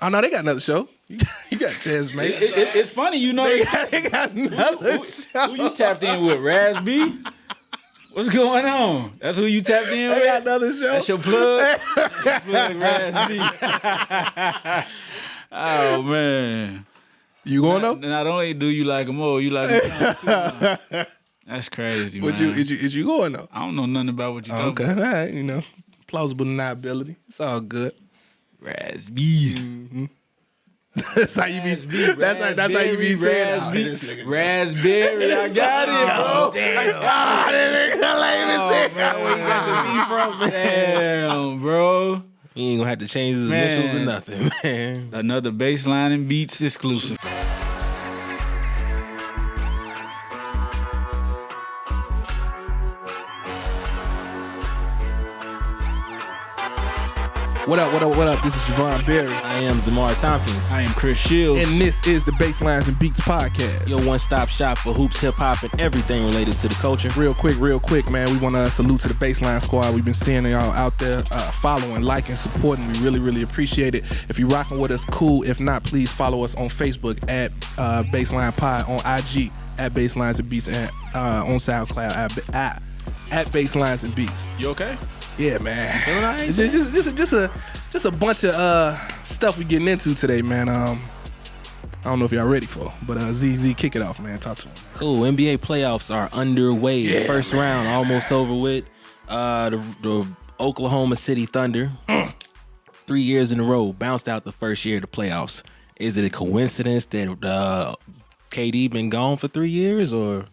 Oh no, they got another show. You got a chance, man. It's funny, you know. They got another show. Who you tapped in with? Raz B? What's going on? That's who you tapped in with? They got another show. That's your plug? Plug Raz B. Oh, man. You going though? Not only do you like him more, you like him too. That's crazy, man. Is you going though? I don't know nothing about what you're talking Okay, about. all right, plausible deniability. It's all good. Raz B. Mm-hmm. That's how you be. That's how you be saying that. Raspberry, I got it, bro. Damn. Ah, that nigga Where you got the B from, man? Damn, bro. He ain't gonna have to change his initials or nothing, man. Another Baseline and Beats exclusive. What up? This is Javon Berry. I am Zamar Tompkins. I am Chris Shields. And this is the Baselines and Beats podcast. Your one-stop shop for hoops, hip-hop, and everything related to the culture. Real quick, man. We want to salute to the Baseline squad. We've been seeing y'all out there following, liking, supporting. We really, really appreciate it. If you're rocking with us, cool. If not, please follow us on Facebook at Baseline Pod, on IG at Baselines and Beats, and on SoundCloud at Baselines and Beats. You okay? Yeah, man. It's just a bunch of stuff we getting into today, man. I don't know if y'all ready for, but ZZ, kick it off, man. Talk to him. Cool. NBA playoffs are underway. Yeah, first round almost over with. The Oklahoma City Thunder, 3 years in a row, bounced out the first year of the playoffs. Is it a coincidence that KD been gone for 3 years, or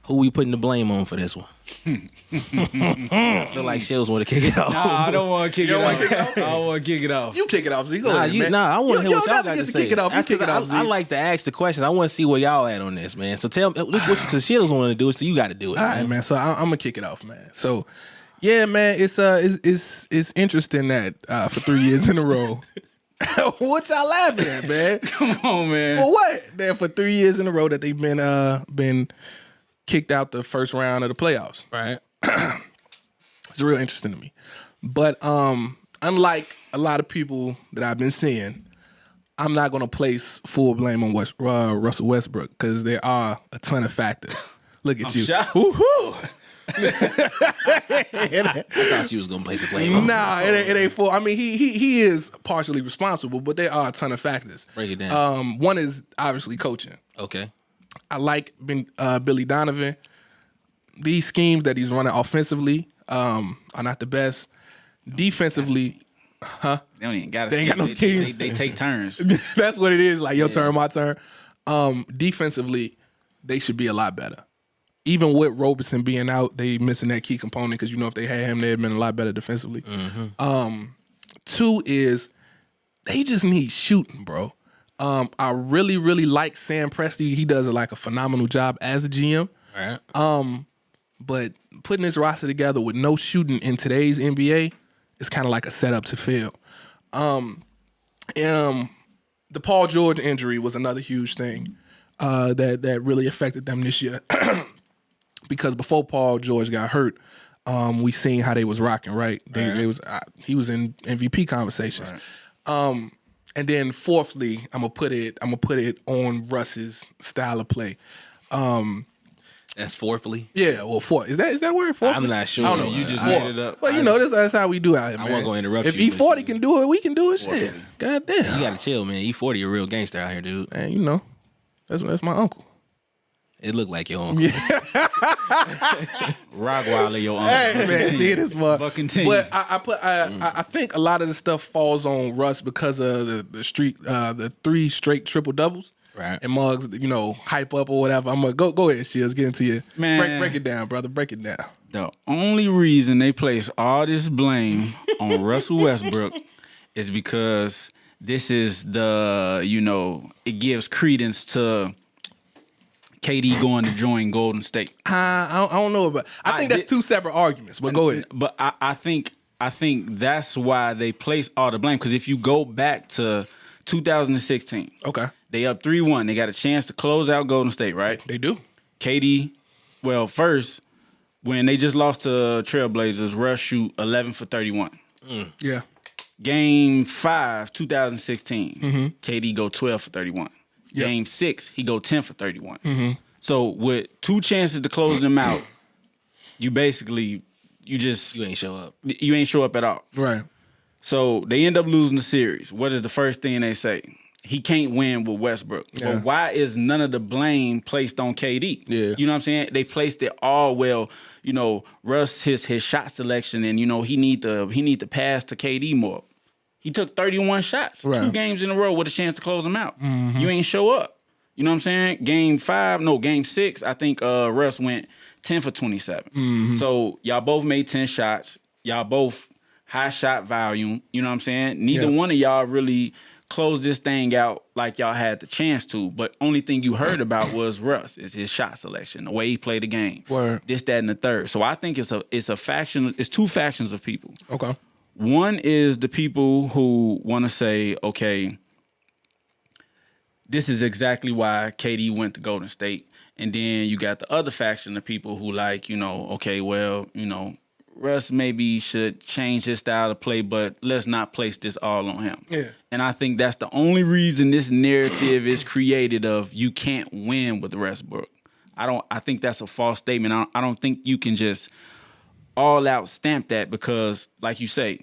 who we putting the blame on for this one? I feel like Shells want to kick it off. Nah, I don't want to kick it off. I don't want to kick it off. You kick it off, Z. Go ahead, man. I want to hear what y'all got to say. Kick it off. You kick it off, Z. I like to ask the questions. I want to see where y'all at on this, man. So tell me, because Shells want to do it, so you got to do it. All right, man. So I'm gonna kick it off, man. So, yeah, man, it's interesting that for 3 years in a row. What y'all laughing at, man? Come on, man. For what? That for 3 years in a row that they've been kicked out the first round of the playoffs. Right. It's real interesting to me. But unlike a lot of people that I've been seeing, I'm not going to place full blame on Russell Westbrook because there are a ton of factors. Look at you. Woohoo! I thought you was going to place the blame on. Nah, it ain't full. I mean, he is partially responsible, but there are a ton of factors. Break it down. One is obviously coaching. Okay. I like Billy Donovan. These schemes that he's running offensively are not the best. Defensively, They don't even got They ain't got no schemes. They take turns. That's what it is. Like your turn, my turn. Defensively, they should be a lot better. Even with Roberson being out, they missing that key component because if they had him, they'd have been a lot better defensively. Mm-hmm. Two is they just need shooting, bro. I really, really like Sam Presti. He does a phenomenal job as a GM. All right. But putting this roster together with no shooting in today's NBA is kind of like a setup to fail. The Paul George injury was another huge thing that really affected them this year. Because before Paul George got hurt, we seen how they was rocking, right? He was in MVP conversations. Right. And then fourthly, I'm gonna put it on Russ's style of play. That's fourthly? Yeah, well, is that word? Fourthly? I'm not sure. I don't know. You just made it up. Well, that's how we do out here, man. I wasn't going to interrupt if you. If E40 can do it, we can do it. Shit. God damn. You got to chill, man. E40 a real gangster out here, dude. Man, that's my uncle. It looked like your uncle. Yeah. Rockwilder, your uncle. Hey, man, see this one. But I think a lot of the stuff falls on Russ because of the 3 straight triple doubles. Right. And Muggs, hype up or whatever. I'm gonna go ahead, Shields, get into you. Man. Break it down, brother. Break it down. The only reason they place all this blame on Russell Westbrook is because this is it gives credence to KD going to join Golden State. I don't know about. I think that's two separate arguments. But go ahead. But I think that's why they place all the blame. Because if you go back to 2016, okay, they up 3-1. They got a chance to close out Golden State, right? They do. KD, well, first when they just lost to Trailblazers, Russ shoot 11 for 31. Yeah. Game 5, 2016, KD go 12 for 31. Yep. Game 6, he go 10 for 31. So with 2 chances to close them out, you basically you ain't show up. You ain't show up at all. Right. So they end up losing the series. What is the first thing they say? He can't win with Westbrook. Yeah. But why is none of the blame placed on KD? Yeah. You know what I'm saying? They placed it all, well, you know, Russ his shot selection, and you know he need to pass to KD more. He took 31 shots, right. 2 games in a row with a chance to close them out. You ain't show up. You know what I'm saying? Game 6, I think Russ went 10 for 27. So y'all both made 10 shots. Y'all both high shot volume. You know what I'm saying? Neither one of y'all really closed this thing out like y'all had the chance to. But only thing you heard about was Russ, is his shot selection, the way he played the game. Word. This, that, and the third. So I think it's a faction. It's 2 factions of people. Okay. One is the people who want to say, okay, this is exactly why KD went to Golden State. And then you got the other faction of people who like, you know, okay, well, you know, Russ maybe should change his style of play, but let's not place this all on him. Yeah. And I think that's the only reason this narrative is created of you can't win with Westbrook. I think that's a false statement. I don't think you can just all out stamp that, because like you say,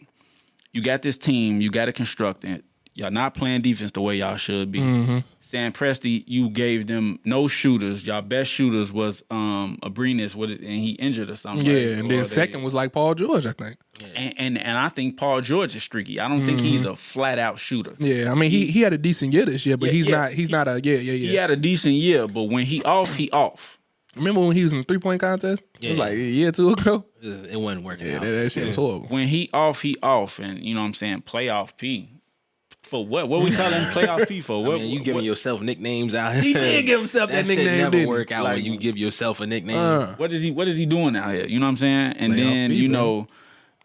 you got this team, you got to construct it. Y'all not playing defense the way y'all should be. Sam Presti, you gave them no shooters. Y'all best shooters was Abrinas, and he injured or something. Yeah, right? And then second was like Paul George, I think. And I think Paul George is streaky. I don't think he's a flat out shooter. Yeah, I mean he had a decent year this year, but he's not a He had a decent year, but when he off, he off. Remember when he was in the 3-point contest? Yeah. It was like a year or 2 ago. It wasn't working out. That shit was horrible. When he off, and you know what I'm saying, playoff P. For what? What we call him playoff P for? What, you giving yourself nicknames out here. He did give himself that nickname. Shit never didn't work out like, when you give yourself a nickname. What is he doing out here? You know what I'm saying? And then you know,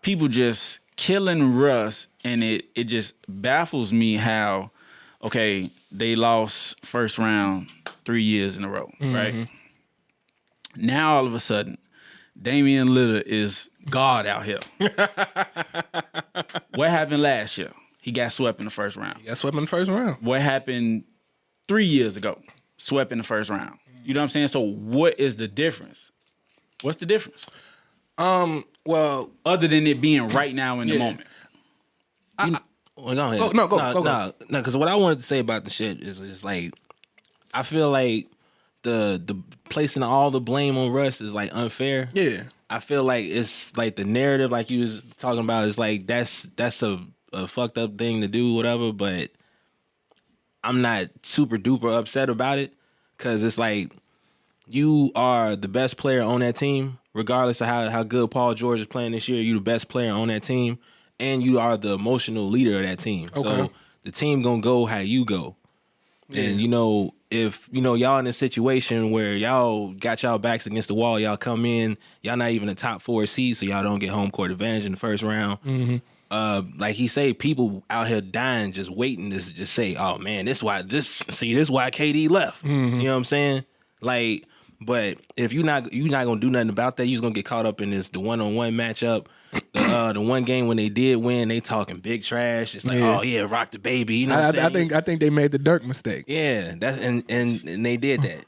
people just killing Russ, and it just baffles me how, okay, they lost first round 3 years in a row, right? Now all of a sudden, Damian Lillard is God out here. What happened last year? He got swept in the first round. What happened 3 years ago? Swept in the first round. You know what I'm saying? So what is the difference? What's the difference? Well, other than it being right now in the moment. Well, go ahead. Go. No, because what I wanted to say about the shit is just like, I feel like the placing all the blame on Russ is like unfair. Yeah. I feel like it's like the narrative, like you was talking about, is like that's a fucked up thing to do, whatever. But I'm not super duper upset about it, because it's like you are the best player on that team, regardless of how good Paul George is playing this year. You the best player on that team, and you are the emotional leader of that team. Okay. So the team gonna go how you go. Yeah. And you know, if you know y'all in a situation where y'all got y'all backs against the wall, y'all come in, y'all not even a top 4 seed, so y'all don't get home court advantage in the first round. Like he say, people out here dying just waiting to just say, "Oh man, this why KD left." You know what I'm saying? Like, but if you're not gonna do nothing about that, you're just gonna get caught up in the one-on-one matchup. The one game when they did win, they talking big trash. It's like, oh yeah, rock the baby. You know what I'm saying? I think they made the Dirk mistake. Yeah, that's and they did that.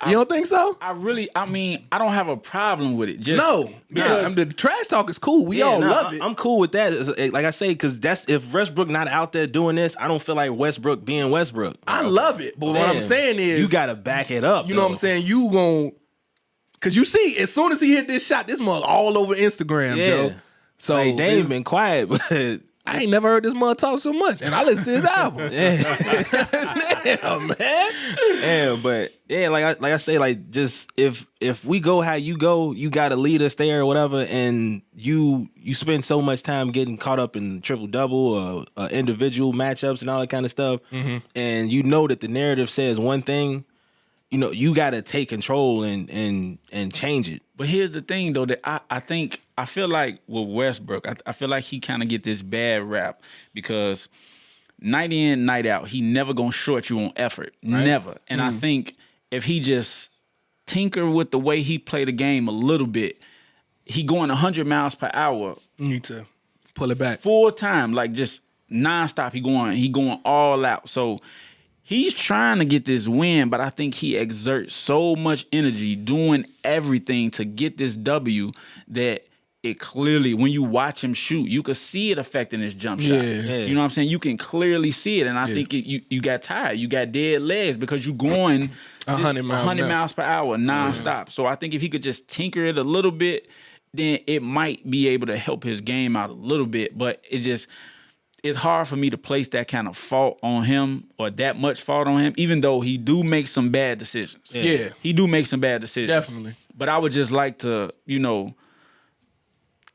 You don't think so? I mean, I don't have a problem with it. Just no, because the trash talk is cool. We all love it. I'm cool with that. Like I say, because that's if Westbrook not out there doing this, I don't feel like Westbrook being Westbrook. I love it, but what I'm saying is, you gotta back it up. You know what I'm saying? You gon' because you see, as soon as he hit this shot, this mug all over Instagram, Joe. So like, they ain't been quiet, but I ain't never heard this mug talk so much, and I listened to his album. Damn, man. Yeah, but yeah, like I say, like just if we go how you go, you gotta lead us there or whatever, and you spend so much time getting caught up in triple double or individual matchups and all that kind of stuff, and you know that the narrative says one thing. You know, you got to take control and change it. But here's the thing, though, that I feel like with Westbrook, I feel like he kind of get this bad rap because night in, night out, he never going to short you on effort. Right? Never. And I think if he just tinker with the way he play the game a little bit, he going 100 miles per hour. You need to pull it back full time, like just nonstop. He going all out. So he's trying to get this win, but I think he exerts so much energy doing everything to get this W that it clearly, when you watch him shoot, you could see it affecting his jump shot. You know what I'm saying? You can clearly see it, and I think you got tired. You got dead legs because you going 100 miles per hour nonstop. So I think if he could just tinker it a little bit, then it might be able to help his game out a little bit. But it's hard for me to place that kind of fault on him or that much fault on him, even though he do make some bad decisions. Yeah. He do make some bad decisions. Definitely. But I would just like to,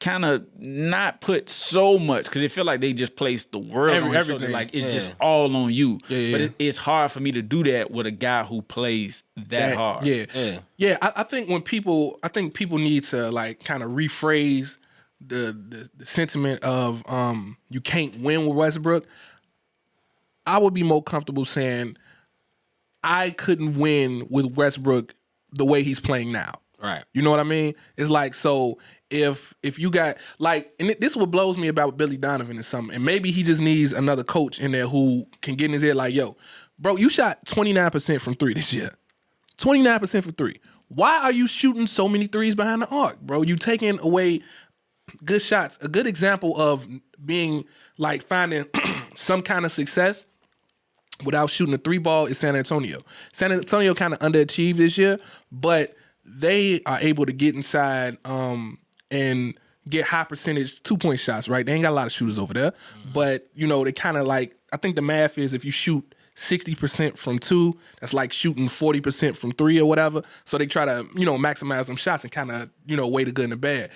kind of not put so much, because it feel like they just place the world on his shoulder, like it's just all on you. But it's hard for me to do that with a guy who plays that hard. I think people need to like kind of rephrase the sentiment of you can't win with Westbrook. I would be more comfortable saying I couldn't win with Westbrook the way he's playing now. Right. You know what I mean? It's like, so if you got like, and this is what blows me about Billy Donovan and something, and maybe he just needs another coach in there who can get in his head like, yo, bro, you shot 29% from three this year. 29% from three. Why are you shooting so many threes behind the arc, bro? You taking away good shots. A good example of being like finding some kind of success without shooting a three ball is San Antonio. San Antonio kind of underachieved this year, but they are able to get inside and get high percentage 2-point shots, right? They ain't got a lot of shooters over there, but they kind of like, I think the math is if you shoot 60% from two, that's like shooting 40% from three or whatever. So they try to, maximize them shots and kind of, weigh the good and the bad.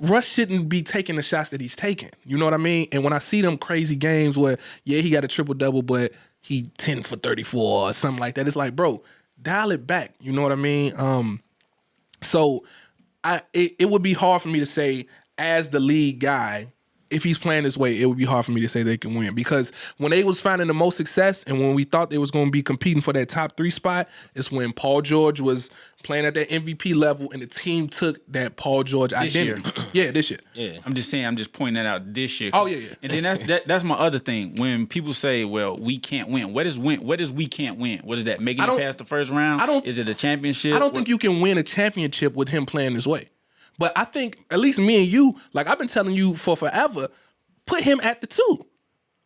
Russ shouldn't be taking the shots that he's taking. You know what I mean? And when I see them crazy games where, he got a triple-double, but he 10 for 34 or something like that, it's like, bro, dial it back. You know what I mean? So it would be hard for me to say, as the lead guy, if he's playing this way, it would be hard for me to say they can win. Because when they was finding the most success and when we thought they was going to be competing for that top 3 spot, it's when Paul George was playing at that MVP level and the team took that Paul George identity. This year. Yeah. I'm just pointing that out this year. Oh, yeah. And then that's my other thing. When people say, well, we can't win. What is we can't win? What is that? Making it past the first round? Is it a championship? I don't think you can win a championship with him playing this way. But I think, at least me and you, like I've been telling you for forever, put him at the 2.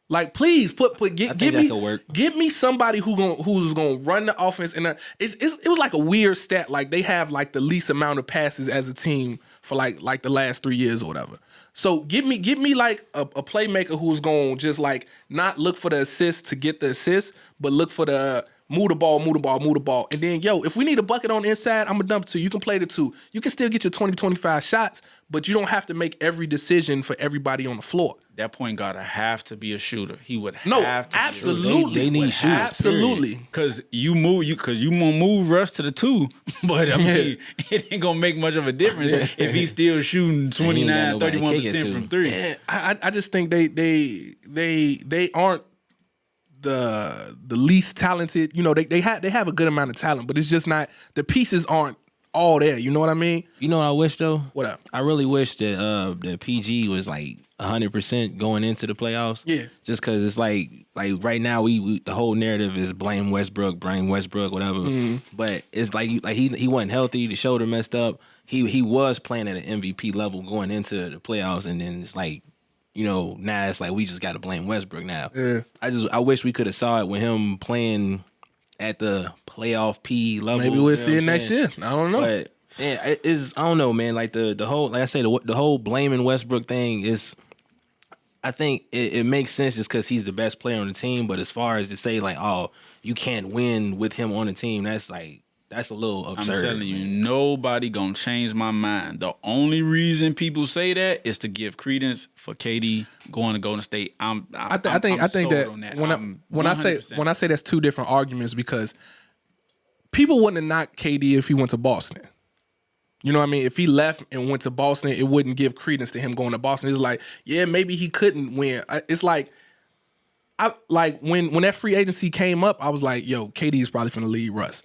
Like, please give me somebody who's gonna run the offense. And it was like a weird stat. Like they have like the least amount of passes as a team for like the last 3 years or whatever. So give me like a playmaker who's gonna just like not look for the assist to get the assist, but look for the move the ball. And then, if we need a bucket on the inside, I'm going to dump it to you. You can play the 2. You can still get your 20, 25 shots, but you don't have to make every decision for everybody on the floor. That point guard have to be a shooter. He would have to absolutely. be a shooter. They need shooters. Absolutely. Because you gonna move Russ to the 2, but I mean, it ain't going to make much of a difference if he's still shooting 29, 31% from 3. Yeah, I just think they aren't the least talented. They have a good amount of talent, but it's just not, the pieces aren't all there. You know what I mean? You know what I wish though? What up? I really wish that the PG was like 100% going into the playoffs. Yeah. Just because it's like right now we the whole narrative is blame Westbrook, whatever. Mm-hmm. But it's like he wasn't healthy. The shoulder messed up. He was playing at an MVP level going into the playoffs, and then it's like, now it's like we just got to blame Westbrook now. Yeah. I wish we could have saw it with him playing at the playoff P level. Maybe we'll see it next year. I don't know. But yeah, I don't know, man. Like the whole, like I say, the whole blaming Westbrook thing is, I think it makes sense just because he's the best player on the team. But as far as to say like, oh, you can't win with him on the team, that's a little absurd. I'm telling you, nobody gonna change my mind. The only reason people say that is to give credence for KD going to Golden State. I think that when I say that's 2 different arguments, because people wouldn't have knocked KD if he went to Boston. You know what I mean? If he left and went to Boston, it wouldn't give credence to him going to Boston. It's like, yeah, maybe he couldn't win. It's like, when that free agency came up, I was like, yo, KD is probably finna leave Russ.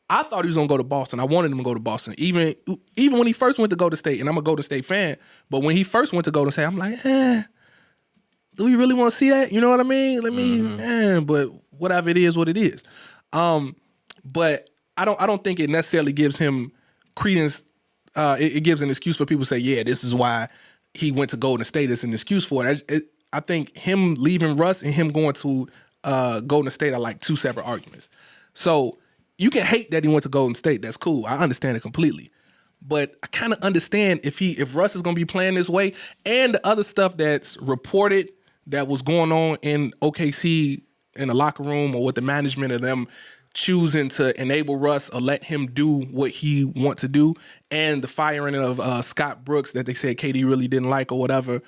I thought he was gonna go to Boston. I wanted him to go to Boston. Even when he first went to Golden State, and I'm a Golden State fan, but when he first went to Golden State, I'm like, do we really want to see that? You know what I mean? But whatever it is, what it is. But I don't think it necessarily gives him credence. It gives an excuse for people to say, yeah, this is why he went to Golden State. It's an excuse for it. I think him leaving Russ and him going to Golden State are like two separate arguments. So you can hate that he went to Golden State. That's cool. I understand it completely. But I kind of understand if Russ is going to be playing this way, and the other stuff that's reported that was going on in OKC in the locker room, or with the management of them choosing to enable Russ or let him do what he wants to do, and the firing of Scott Brooks that they said KD really didn't like or whatever.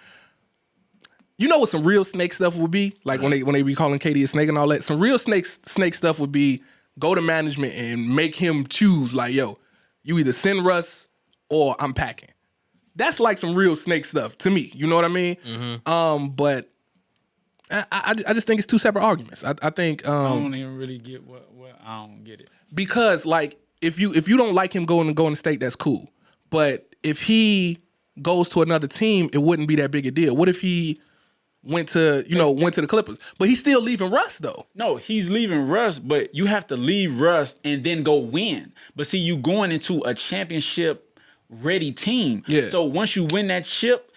You know what some real snake stuff would be? Like when they be calling KD a snake and all that. Some real snake stuff would be go to management and make him choose, like, yo, you either send Russ or I'm packing. That's like some real snake stuff to me. You know what I mean? Mm-hmm. But I just think it's two separate arguments. I think I don't even really get what I don't get it. Because like if you don't like him going to Golden State, that's cool. But if he goes to another team, it wouldn't be that big a deal. What if he went to the Clippers? But he's still leaving Russ though. No, he's leaving Russ, but you have to leave Russ and then go win. But see, you going into a championship ready team. Yeah. So once you win that chip,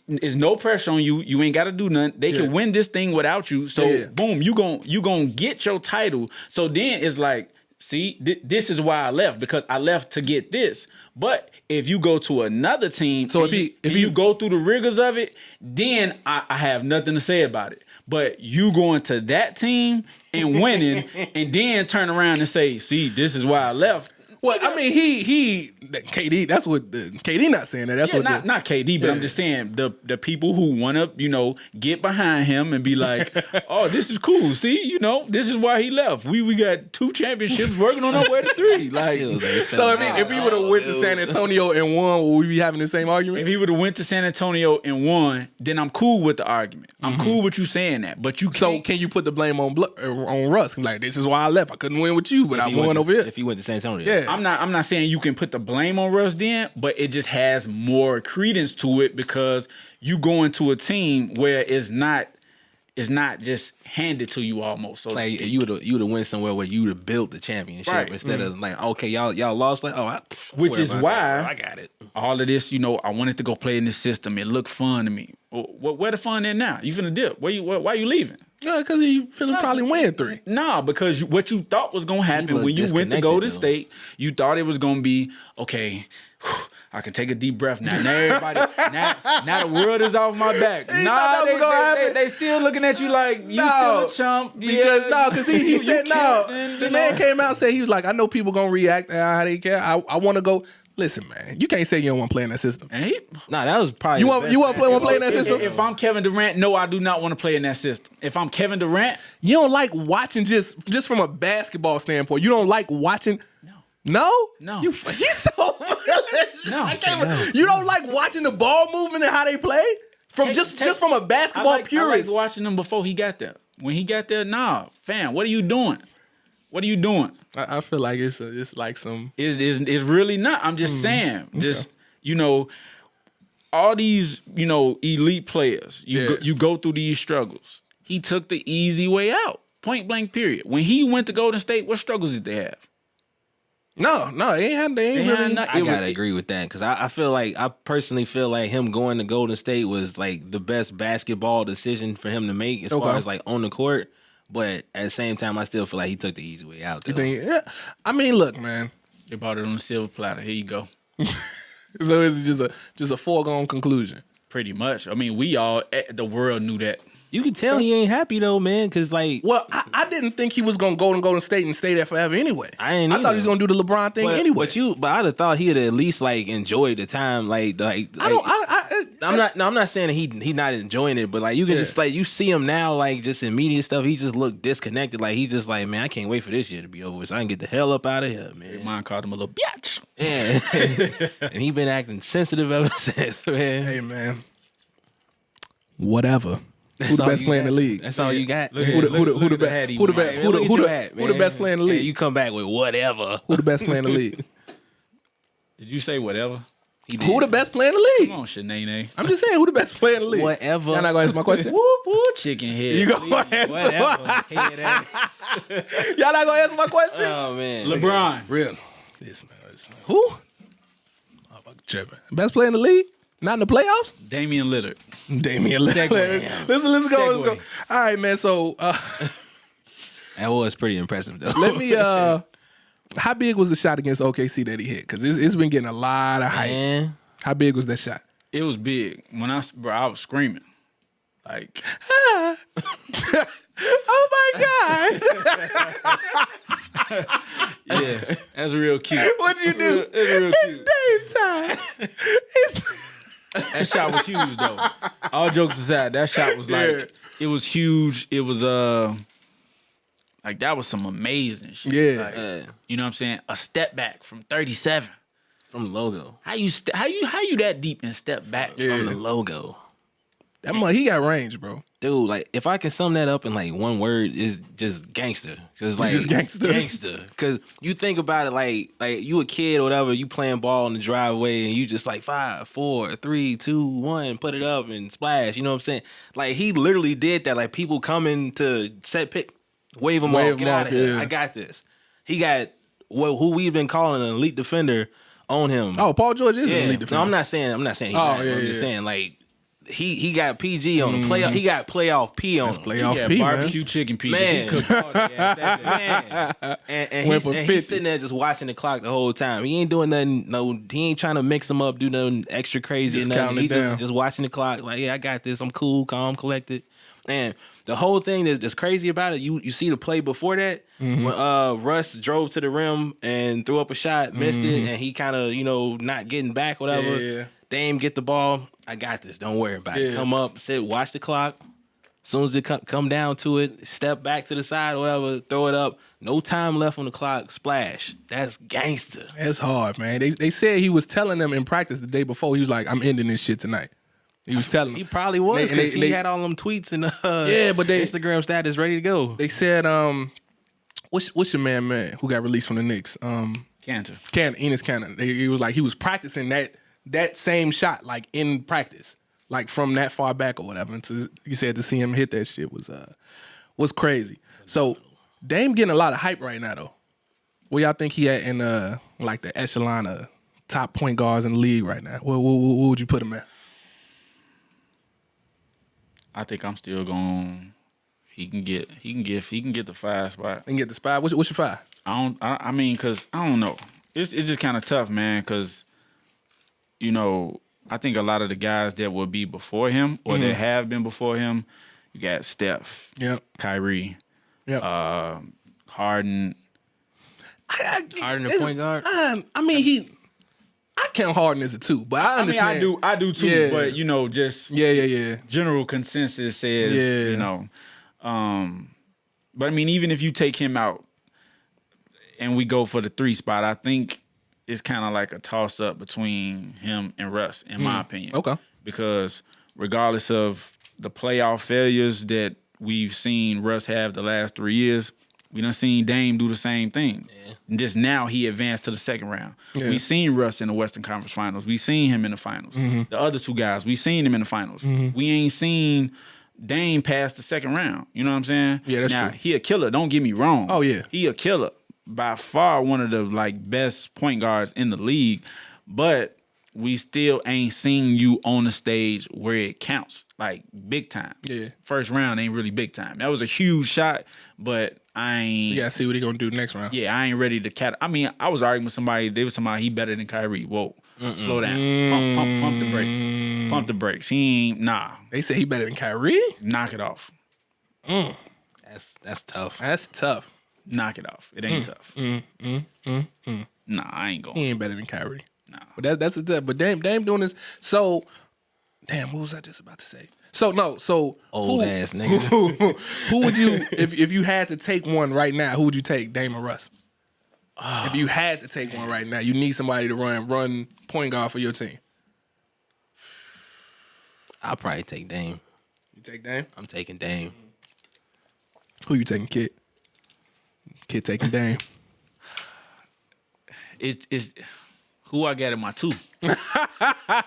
there's no pressure on you. You ain't got to do nothing. They can win this thing without you. So boom, you gon' get your title. So then it's like, see, this is why I left, because I left to get this. But if you go to another team, so if you go through the rigors of it, then I have nothing to say about it. But you going to that team and winning, and then turn around and say, see, this is why I left. Well, I mean, he KD. That's what KD not saying that. That's not KD, but I'm just saying the people who want to get behind him and be like, oh, this is cool. See, this is why he left. We got 2 championships working on our way to 3. Like, so if he would have went to San Antonio and won, would we be having the same argument? If he would have went to San Antonio and won, then I'm cool with the argument. I'm cool with you saying that. But can you put the blame on Russ? Like, this is why I left. I couldn't win with you, but I won over here. If he went to San Antonio, yeah. I'm not saying you can put the blame on Russ then, but it just has more credence to it because you go into a team where it's not just handed to you almost. So it's like you would win somewhere where you would have built the championship instead of like, okay, y'all lost, like, which is why I got it. All of this, I wanted to go play in this system. It looked fun to me. Where the fun in now? You finna dip? Why you leaving? Yeah, because he finna probably win 3. Nah, because what you thought was gonna happen when you went to Golden State, you thought it was gonna be okay. I can take a deep breath now. Now everybody, now the world is off my back. Nah, they still looking at you like you still a chump. Because he said no. The man came out and said, he was like, I know people gonna react how they care. I want to go. Listen, man, you can't say you don't want to play in that system. Nah, that was probably you want to play in that system. If I'm Kevin Durant, no, I do not want to play in that system. If I'm Kevin Durant, you don't like watching just from a basketball standpoint. You don't like watching. No. You so no. You don't like watching the ball movement and how they play just from a basketball purist. I like watching him before he got there. When he got there, nah, fam, what are you doing? What are you doing? I feel like it's like some. It's really not. I'm just saying. Okay. Just all these elite players. You go through these struggles. He took the easy way out. Point blank. Period. When he went to Golden State, what struggles did they have? No, they ain't really. I gotta agree with that because I personally feel like him going to Golden State was like the best basketball decision for him to make as far as like on the court. But at the same time, I still feel like he took the easy way out. You think? Yeah. I mean, look, man. They bought it on a silver platter. Here you go. So it's just a foregone conclusion. Pretty much. I mean, the world knew that. You can tell he ain't happy though, man, because like... Well, I didn't think he was going to go to Golden State and stay there forever anyway. I thought he was going to do the LeBron thing anyway. But I'd have thought he'd at least like enjoyed the time. I'm not saying that he not enjoying it, but like you can just like you see him now like just in media stuff. He just looked disconnected. Like he just like, man, I can't wait for this year to be over so I can get the hell up out of here, man. Mine called him a little bitch. Yeah, and he been acting sensitive ever since, man. Hey, man. Whatever. Who the best player in the league? That's all you got. Who the best player in the league? You come back with whatever. Who the best player in the league? Did you say whatever? Who the best player in the league? Come on, Shanae. I'm just saying, who the best player in the league? Whatever. Y'all not gonna answer my question? Whoop, whoop, chicken head. You gonna answer? Whatever. Head ass. Y'all not gonna answer my question? Oh man. LeBron. Real. This man. Who? Oh, fuck, tripping. Best player in the league? Not in the playoffs? Damian Lillard. Damian Lillard. Let's go. All right, man. So That was pretty impressive though. let me. How big was the shot against OKC that he hit? Because it's been getting a lot of hype. Man. How big was that shot? It was big. When I was screaming. Like, Oh my God! yeah, that's real cute. What'd you do? It's real cute. It's Dame time. That shot was huge though. All jokes aside, that shot was like it was huge. It was like that was some amazing shit. Yeah. Like, you know what I'm saying? A step back from 37. From the logo. How you that deep and step back From the logo. That he got range, bro. Dude, like if I can sum that up in like one word, it's just gangster. Cause like Just gangster? Gangster. Cause you think about it like you a kid or whatever, you playing ball in the driveway and you just like 5, 4, 3, 2, 1, put it up and splash. You know what I'm saying? Like he literally did that. Like people coming to set pick, wave him off, get out of here. Yeah. I got this. He got who we've been calling an elite defender on him. Oh, Paul George is an elite defender. No, I'm not saying he's not. I'm just saying like he got PG on him. Playoff. He got playoff P on him. Playoff P, barbecue man. chicken P. Man. He cooked all that. Man. And he's sitting there just watching the clock the whole time. He ain't doing nothing. No, he ain't trying to mix them up, do nothing extra crazy. Just or nothing. counting He it down. just watching the clock. Like, yeah, I got this. I'm cool, calm, collected. And the whole thing that's crazy about it, you see the play before that when Russ drove to the rim and threw up a shot, missed it, and he kind of not getting back, whatever. Yeah. Dame get the ball. I got this. Don't worry about it. Yeah. Come up, sit, watch the clock. As soon as it come down to it, step back to the side, whatever, throw it up. No time left on the clock. Splash. That's gangster. That's hard, man. They said he was telling them in practice the day before. He was like, "I'm ending this shit tonight." He was telling them. He probably was They- because they- he had all them tweets and but they Instagram status ready to go. They said, what's your man who got released from the Knicks? Cantor. Enes Kanter. He was like he was practicing that same shot like in practice, like from that far back or whatever. And he said to see him hit that shit was crazy. So Dame getting a lot of hype right now though. Where y'all think he at in like the echelon of top point guards in the league right now? Where would you put him at? I think I'm still going. He can get the 5 spot. And get the spot. What's your 5? I mean, cause I don't know. It's just kind of tough, man. Cause I think a lot of the guys that will be before him or that have been before him, you got Steph, Kyrie, Harden. Harden the point guard. I mean, I count Harden as a 2, but I understand. I do too. Yeah. But just general consensus says but I mean, even if you take him out and we go for the 3 spot, I think it's kind of like a toss up between him and Russ, in my opinion. Okay. Because regardless of the playoff failures that we've seen Russ have the last 3 years, we done seen Dame do the same thing. Yeah. And just now he advanced to the second round. Yeah. We seen Russ in the Western Conference Finals. We seen him in the finals. The other 2 guys, we seen them in the finals. We ain't seen Dame past the second round. You know what I'm saying? Yeah, that's now, true. He a killer. Don't get me wrong. Oh, yeah. He a killer. By far one of the best point guards in the league. But we still ain't seen you on the stage where it counts, like big time. Yeah. First round ain't really big time. That was a huge shot, but I ain't. You gotta see what he gonna do next round. Yeah, I ain't ready to I mean, I was arguing with somebody. They was talking about he better than Kyrie. Whoa, slow down. Pump the brakes. Pump the brakes. He ain't. Nah. They say he better than Kyrie. Knock it off. That's tough. That's tough. Knock it off. It ain't tough. Nah, I ain't going. He ain't better than Kyrie. Nah. But that's a tough. But Dame doing this. So, damn, what was I just about to say? So Old ass nigga. Who would you if you had to take one right now? Who would you take, Dame or Russ? If you had to take one right now, you need somebody to run point guard for your team. I'll probably take Dame. take Dame? I'm taking Dame. Who you taking, Kid? Kid taking Dame. It's who I got at my 2.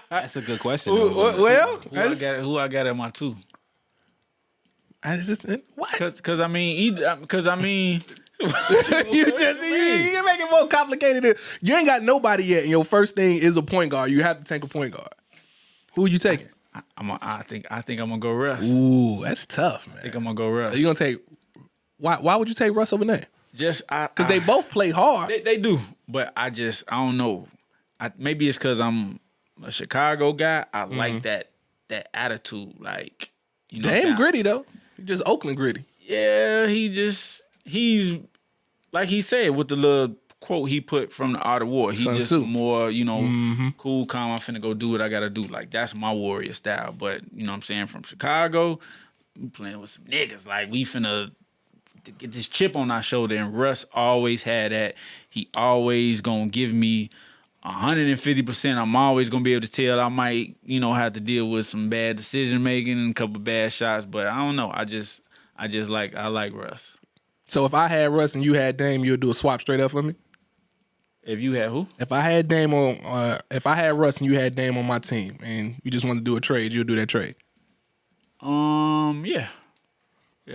That's a good question. Well, Who I got at my 2? What? Because I mean, you make it more complicated. You ain't got nobody yet, and your first thing is a point guard. You have to take a point guard. Who are you taking? I think I'm gonna go Russ. Ooh, that's tough, man. I think I'm gonna go Russ. So you gonna take? Why would you take Russ over there? Just Because they both play hard. They do, but I don't know. Maybe it's because I'm a Chicago guy. I like that attitude, like Damn gritty though. He just Oakland gritty. Yeah, he's like he said with the little quote he put from the Art of War. He just more, cool, calm. I'm finna go do what I gotta do. Like that's my warrior style. But you know what I'm saying, from Chicago, we playing with some niggas. Like we finna get this chip on our shoulder. And Russ always had that. He always gonna give me 150%. I'm always gonna be able to tell I might, have to deal with some bad decision making and a couple bad shots. But I don't know. I like Russ. So if I had Russ and you had Dame, you'll do a swap straight up for me? If you had who? If I had Dame on, if I had Russ and you had Dame on my team, and you just want to do a trade, you'll do that trade. Yeah,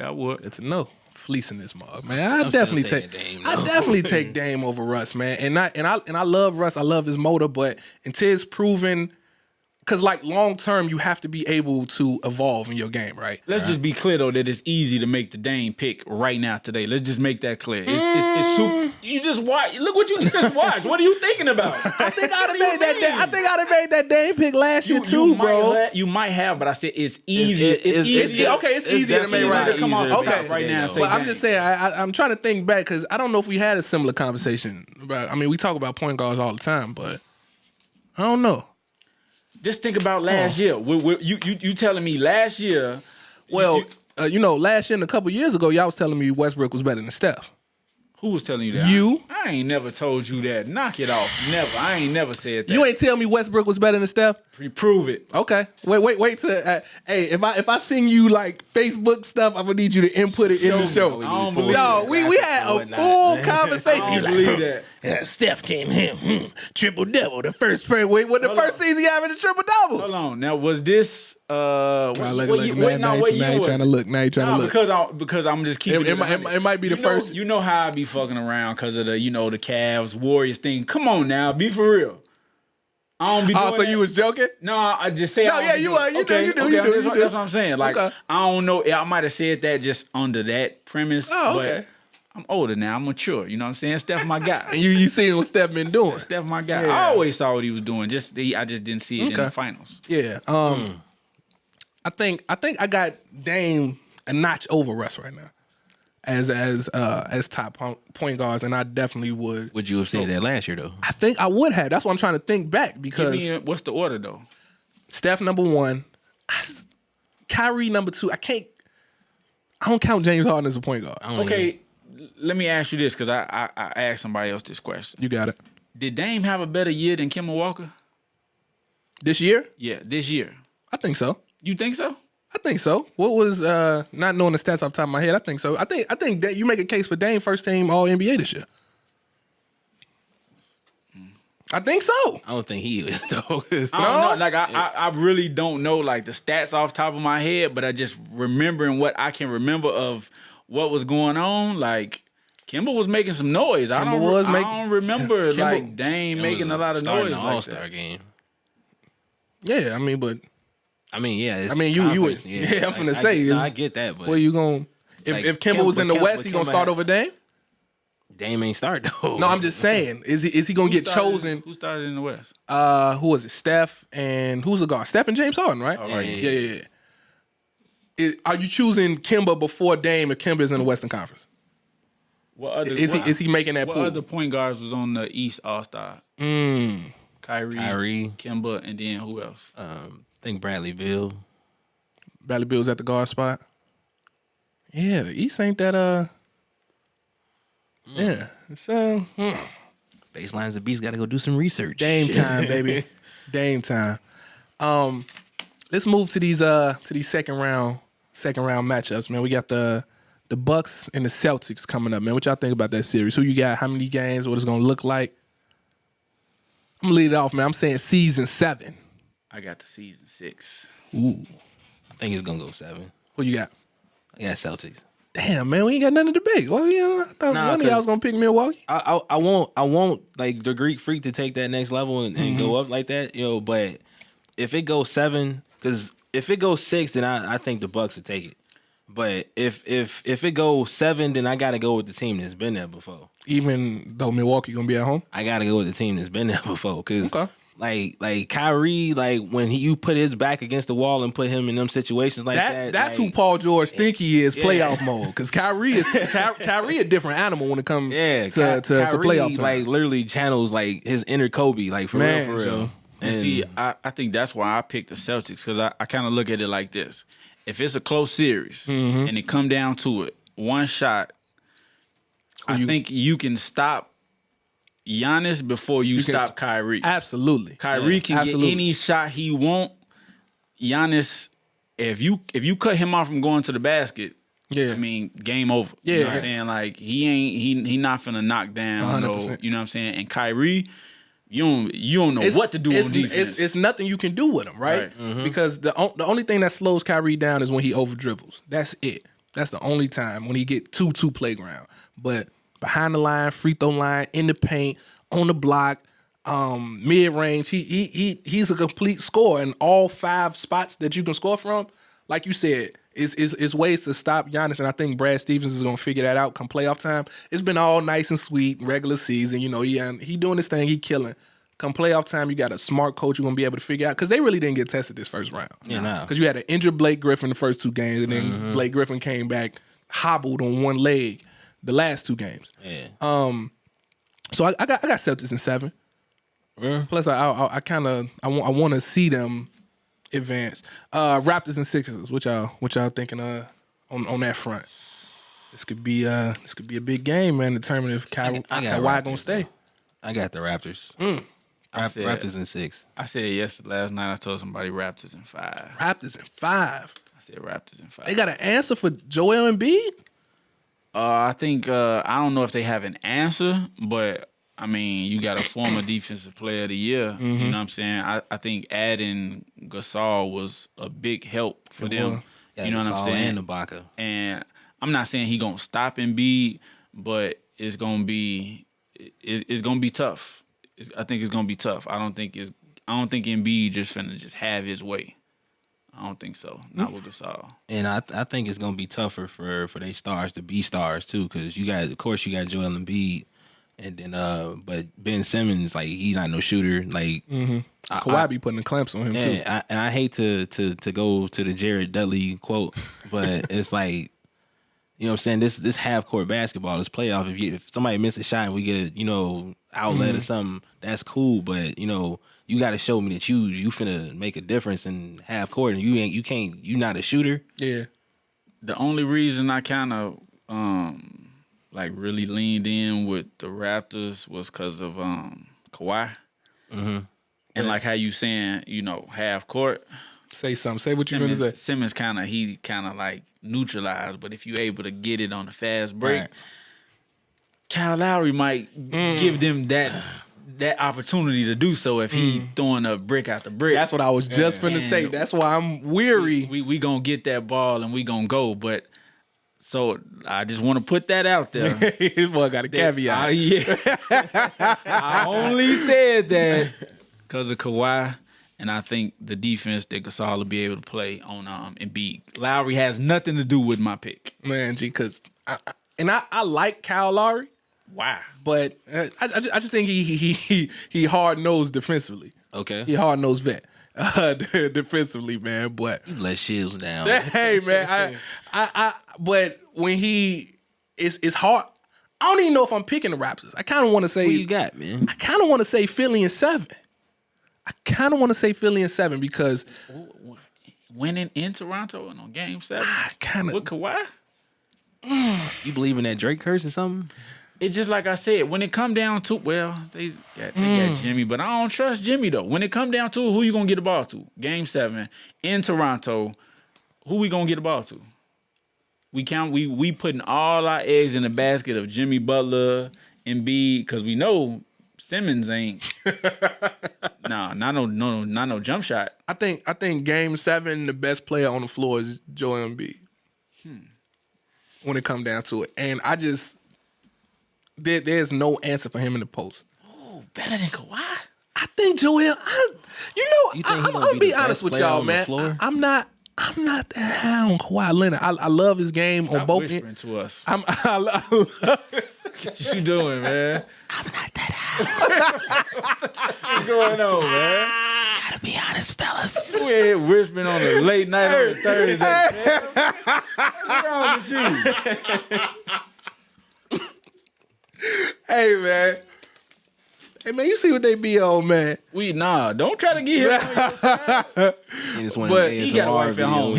I would. It's a no. Fleecing this mug, man. I definitely take Dame over Russ, man. And I love Russ. I love his motor, but until it's proven. Because, like, long-term, you have to be able to evolve in your game, right? Let's just be clear, though, that it's easy to make the Dame pick right now today. Let's just make that clear. It's super. You just watch. Look what you just watched. What are you thinking about? I think I'd have made that Dame pick last year, too, bro. You might have, but I said it's easy. It's easy. Okay, it's easier to make right. Come on, okay, right now. But I'm just saying, I'm trying to think back, because I don't know if we had a similar conversation. We talk about point guards all the time, but I don't know. Just think about last year. You telling me last year? Well, last year and a couple years ago, y'all was telling me Westbrook was better than Steph. Who was telling you that? You. I ain't never told you that. Knock it off. Never. I ain't never said that. You ain't tell me Westbrook was better than Steph? Prove it. Okay. Wait till hey, if I send you like Facebook stuff, I'm gonna need you to input it in the show. I don't believe that. We had a full conversation. I don't believe that. Yeah, Steph came here, triple double. The first season he having a triple double. Hold on. Now was this now you trying to look. Because I'm just keeping it might be the first. You know how I be fucking around because of the the Cavs Warriors thing. Come on now, be for real. I don't be doing so you was joking? No, I just say. No, yeah, you are. You do. That's what I'm saying. Like I don't know. I might have said that just under that premise. Oh, okay. But I'm older now. I'm mature. You know what I'm saying? Steph my guy. And you see what Steph been doing. Steph my guy. Yeah. I always saw what he was doing. I just didn't see it in the finals. Yeah. I think I got Dame a notch over Russ right now as top point guards, and I definitely would. Would you have said that last year though? I think I would have. That's what I'm trying to think back because what's the order though? Steph number 1, Kyrie number 2. I don't count James Harden as a point guard. Okay, let me ask you this because I asked somebody else this question. You got it. Did Dame have a better year than Kemba Walker? This year? Yeah, this year. I think so. You think so? I think so. What was not knowing the stats off the top of my head? I think so. I think that you make a case for Dame first team All NBA this year. I think so. I don't think he is though. I don't know. Like I really don't know like the stats off the top of my head, but I just remembering what I can remember of what was going on. Like Kemba was making some noise. I don't remember like Dame making a lot of noise. Like All-Star game. Yeah, but. Yeah. I'm finna say. I get that, but where you going? If Kemba was in the West, he gonna start over Dame? Dame ain't start though. No, I'm just saying. Is he gonna get chosen? Who started in the West? Who was it? Steph and who's the guard? Steph and James Harden, right? Oh, right. Yeah. Are you choosing Kemba before Dame if Kemba is in the Western Conference? Is he making that pool? What other point guards was on the East All-Star? Kyrie, Kemba, and then who else? I think Bradley Beal. Bradley Beal's at the guard spot. Yeah, the East ain't that Yeah. So Baseline's the beast. Got to go do some research. Dame time, baby. Dame time. Let's move to these second round second round matchups, man. We got the Bucks and the Celtics coming up, man. What y'all think about that series? Who you got? How many games? What it's gonna look like? I'm gonna lead it off, man. I'm saying season 7. I got the season 6. Ooh. I think it's gonna go 7. Who you got? I got Celtics. Damn, man, we ain't got nothing to debate. Well, I thought one of y'all was gonna pick Milwaukee. I want like the Greek Freak to take that next level and go up like that, But if it goes 7, because if it goes 6, then I think the Bucks will take it. But if it goes 7, then I gotta go with the team that's been there before. Even though Milwaukee gonna be at home, I gotta go with the team that's been there before. Cause like Kyrie, like when you put his back against the wall and put him in them situations like that. That's who Paul George think he is, playoff mode. Because Kyrie a different animal when it comes to Kyrie, playoff time. Like literally channels like his inner Kobe, like for real. So, and see, I think that's why I picked the Celtics, because I kind of look at it like this. If it's a close series and it come down to it, one shot, I think you can stop Giannis before you stop Kyrie. Absolutely. Kyrie can get any shot he want. Giannis, if you cut him off from going to the basket, I mean, game over. Yeah. You know what I'm saying? Like, he not finna knock down. 100%. You know what I'm saying? And Kyrie, you don't know what to do on defense. It's nothing you can do with him, right? Because the only thing that slows Kyrie down is when he over dribbles. That's it. That's the only time when he get two playground. But behind the line, free throw line, in the paint, on the block, mid range, he's a complete scorer in all 5 spots that you can score from. Like you said, it's ways to stop Giannis, and I think Brad Stevens is gonna figure that out come playoff time. It's been all nice and sweet regular season, he doing his thing, he killing. Come playoff time, you got a smart coach who's gonna be able to figure out, because they really didn't get tested this first round. Because you had an injured Blake Griffin the first 2 games, and then Blake Griffin came back hobbled on one leg the last 2 games. Yeah. So I got Celtics in 7. Plus, I want to see them advance. Raptors and Sixers. What y'all thinking on that front? This could be a big game, man. Determine if Kawhi gonna stay. I got the Raptors. Raptors in 6. I said last night I told somebody Raptors in 5. Raptors in 5. I said Raptors in 5. They got an answer for Joel Embiid? I think I don't know if they have an answer, but I mean, you got a former defensive player of the year. You know what I'm saying? I think adding Gasol was a big help for them. Yeah, you know what I'm saying? And Ibaka. And I'm not saying he gonna stop Embiid, but it's gonna be tough. I think it's gonna be tough. I don't think Embiid just finna just have his way. I don't think so. Not with Gasol. And I think it's gonna be tougher for they stars to be stars too, because you got Joel Embiid, and then but Ben Simmons, like, he's not no shooter. Like Kawhi be putting the clamps on him too. And I hate to go to the Jared Dudley quote, but it's like, you know what I'm saying, this half court basketball, this playoff. If somebody misses a shot and we get a outlet or something, that's cool. But you got to show me that you finna make a difference in half court, and you not a shooter. Yeah. The only reason I kind of really leaned in with the Raptors was because of Kawhi, and like how you saying, half court. Say something. Say what you're gonna say. Simmons kind of like neutralized, but if you're able to get it on the fast break, Kyle Lowry might give them that opportunity to do so if he throwing a brick out the brick. That's what I was just finna say. That's why I'm weary. We gonna get that ball and we gonna go, but so I just want to put that out there. This boy got a caveat. I only said that because of Kawhi, and I think the defense that Gasol will be able to play on Embiid. Lowry has nothing to do with my pick. Man, because I like Kyle Lowry. Wow. But I just think he hard-nosed defensively. Okay. He hard-nosed vet defensively, man. But you let Shields down. Hey, man. But when it's hard. I don't even know if I'm picking the Raptors. I kind of want to say. Who you got, man? I kind of want to say Philly in 7. Because winning in Toronto and on Game 7 with Kawhi. You believe in that Drake curse or something? It's just like I said, when it come down to, they got Jimmy, but I don't trust Jimmy though. When it come down to who you gonna get the ball to, Game 7 in Toronto, who we gonna get the ball to? We putting all our eggs in the basket of Jimmy Butler, Embiid, because we know Simmons ain't. Not no jump shot. I think Game 7, the best player on the floor is Joel Embiid. When it come down to it, and I just there's no answer for him in the post. Oh, better than Kawhi. I think Joel. I'm gonna be honest with y'all, man. I'm not that high on Kawhi Leonard. I love his game on both ends. To us. What you doing, man? I'm not that high. What's going on, man? Gotta be honest, fellas. We ain't whispering on a late night on the Thursday. What's wrong with you? Hey, man. Hey, man, you see what they be on, man. Don't try to get him. But he got a wife at home.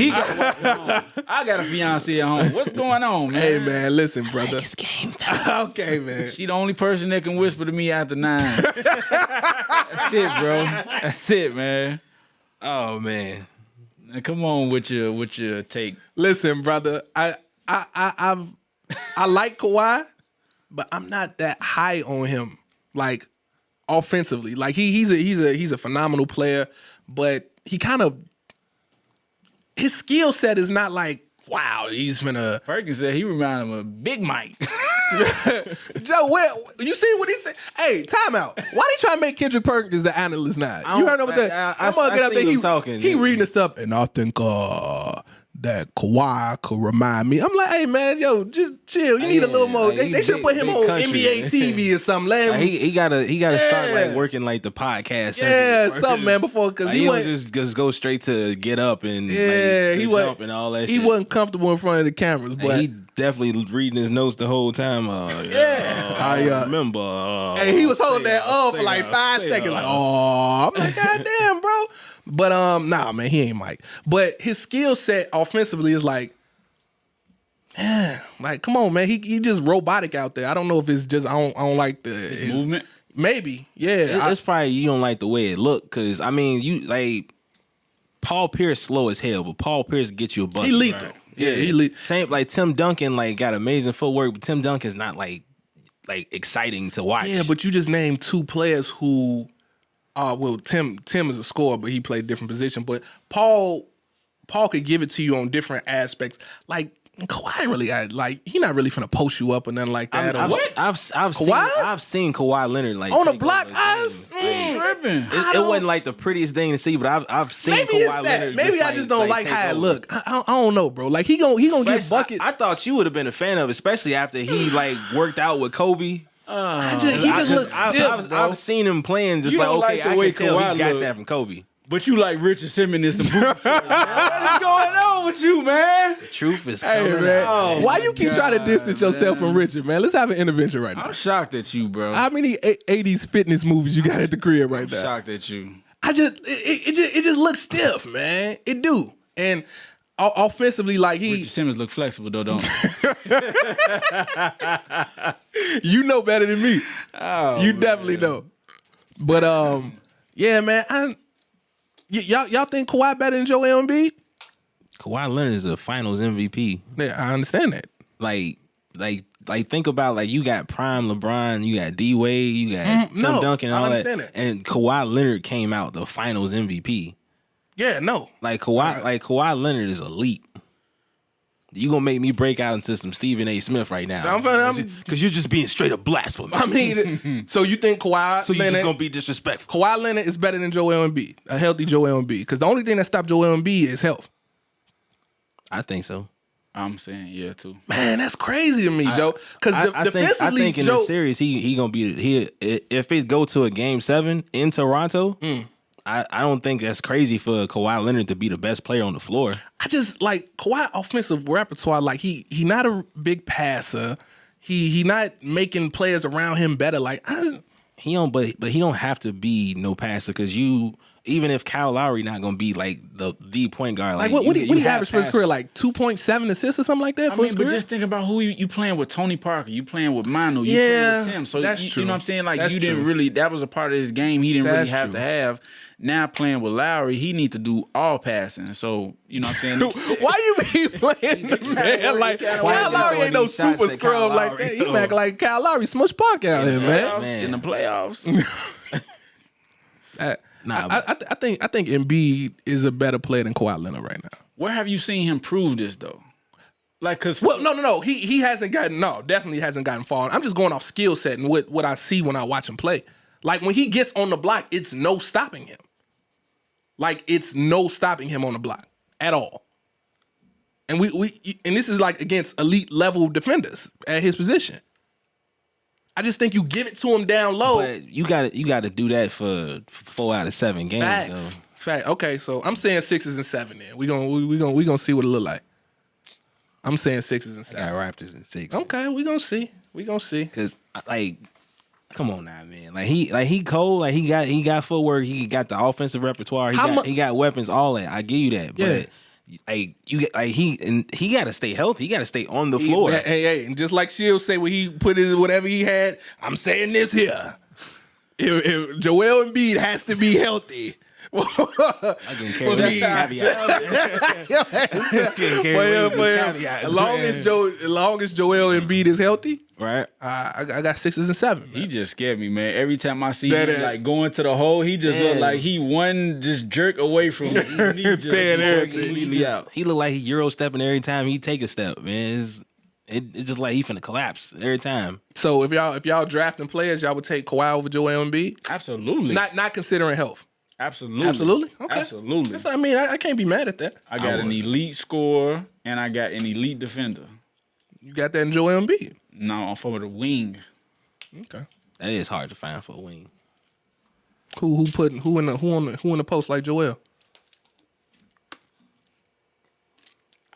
I got a fiance at home. What's going on, man? Hey, man, listen, brother. This game, Okay, man. She the only person that can whisper to me after 9. That's it, bro. That's it, man. Oh man. Now, come on with your take. Listen, brother. I like Kawhi, but I'm not that high on him. Like offensively, like he's a phenomenal player, but he kind of his skill set is not like wow. He's gonna. Perkins said he reminded him of Big Mike. Joe, you see what he said? Hey, timeout. Why they try to make Kendrick Perkins the analyst now? You heard about that? I'm gonna get up there. He reading the stuff, and I think that Kawhi could remind me. I'm like, hey man, yo, just chill. You need a little more. They should put him on NBA TV or something. Let him, he gotta start like working like the podcast. Yeah, something, man. Before because he don't just go straight to get up and he jump and all that. He shit. wasn't comfortable in front of the cameras, but he definitely reading his notes the whole time. I remember. Hey, he was holding that up for like 5 seconds. Like, I'm like, goddamn, bro. But nah, man, he ain't Mike. But his skill set offensively is like, man, like, come on, man. He just robotic out there. I don't know if it's just I don't like the movement. Maybe, yeah. It's probably you don't like the way it look, because I mean, you like Paul Pierce slow as hell, but Paul Pierce gets you a bucket. He lethal. Right. Yeah, he lethal. Same like Tim Duncan, like got amazing footwork, but Tim Duncan's not like exciting to watch. Yeah, but you just named 2 players who. Well, Tim is a scorer, but he played a different position. But Paul could give it to you on different aspects. Like Kawhi really, he not really finna post you up or nothing like that. I've seen Kawhi Leonard like on the block eyes. Tripping. It wasn't like the prettiest thing to see, but I've seen maybe Kawhi it's that. Leonard. Maybe I just don't like how it look. I don't know, bro. Like he gonna get buckets. I thought you would have been a fan of it, especially after he like worked out with Kobe. He just looks stiff, bro. I've seen him playing just you like, okay, like the I way can tell Kawhi he got look. that from Kobe. But you like Richard Simmons and some booty shorts. What is going on with you, man? The truth is hey, coming man. out. Why you keep trying to distance yourself from Richard, man? Let's have an intervention right now. I'm shocked at you, bro. How many 80s fitness movies you got at the crib right now? I'm shocked at you. It just looks stiff, man. It do. And offensively, like Richard Simmons look flexible though, don't he? You know better than me. Oh, you definitely know. But yeah, man. Y'all think Kawhi better than Joel Embiid? Kawhi Leonard is a Finals MVP. Yeah, I understand that. Like think about like you got prime LeBron, you got D Wade, you got Tim Duncan, and all that, and Kawhi Leonard came out the Finals MVP. Yeah, no. Like Kawhi Leonard is elite. You gonna make me break out into some Stephen A. Smith right now? Because you're just being straight up blasphemous. I mean, so you think Kawhi? So you're just gonna be disrespectful? Kawhi Leonard is better than Joel Embiid, a healthy Joel Embiid. Because the only thing that stopped Joel Embiid is health. I think so. I'm saying yeah too. Man, that's crazy to me, Joe. Because defensively, I think in the series he gonna be if it go to a Game 7 in Toronto. I don't think that's crazy for Kawhi Leonard to be the best player on the floor. I just like Kawhi offensive repertoire. Like he not a big passer. He not making players around him better. Like he don't, but he don't have to be no passer because you even if Kyle Lowry not gonna be like the point guard, Like what do you average for his career? Like 2.7 assists or something like that for his career? But just think about who you playing with. Tony Parker, you playing with Manu, you playing with Tim. So that's you true. know what I'm saying? Like That's you didn't true. really. That was a part of his game. He didn't really have true. to have. Now playing with Lowry, he need to do all passing. So you know what I'm saying? Why you be playing the man like Kyle Lowry ain't no super scrub like that? You act like Kyle Lowry smush Park out here, man. In the playoffs. I think Embiid is a better player than Kawhi Leonard right now. Where have you seen him prove this though? Like, cause No. He hasn't gotten definitely hasn't gotten far. I'm just going off skill set and what I see when I watch him play. Like when he gets on the block, it's no stopping him. Like it's no stopping him on the block at all. And and this is like against elite level defenders at his position. I just think you give it to him down low. But you got to do that for 4 out of 7 games. Facts. Fact. Okay, so I'm saying 6s and 7. Then we gonna see what it look like. I'm saying 6s and 7. I got Raptors in 6. Okay, we gonna see. Cause like, come on now, man. Like he cold. Like he got footwork. He got the offensive repertoire. He got weapons. All that. I give you that. Yeah. But like he got to stay healthy. He got to stay on the floor. Hey, and just like Shields say when he put his whatever he had, I'm saying this here. If Joel Embiid has to be healthy. I can carry as long as Joel Embiid is healthy, right? I got 6s and 7. Man. He just scared me, man. Every time I see him like going to the hole, he just look like he one just jerk away from saying everything. Out. He look like he Euro stepping every time he take a step, man. It's just like he finna collapse every time. So if y'all drafting players, y'all would take Kawhi over Joel Embiid? Absolutely. Not considering health. Absolutely. Okay. Absolutely. I mean, I can't be mad at that. I got an elite scorer and I got an elite defender. You got that in Joel Embiid? No, I'm for the wing. Okay. That is hard to find for a wing. Who in the post like Joel?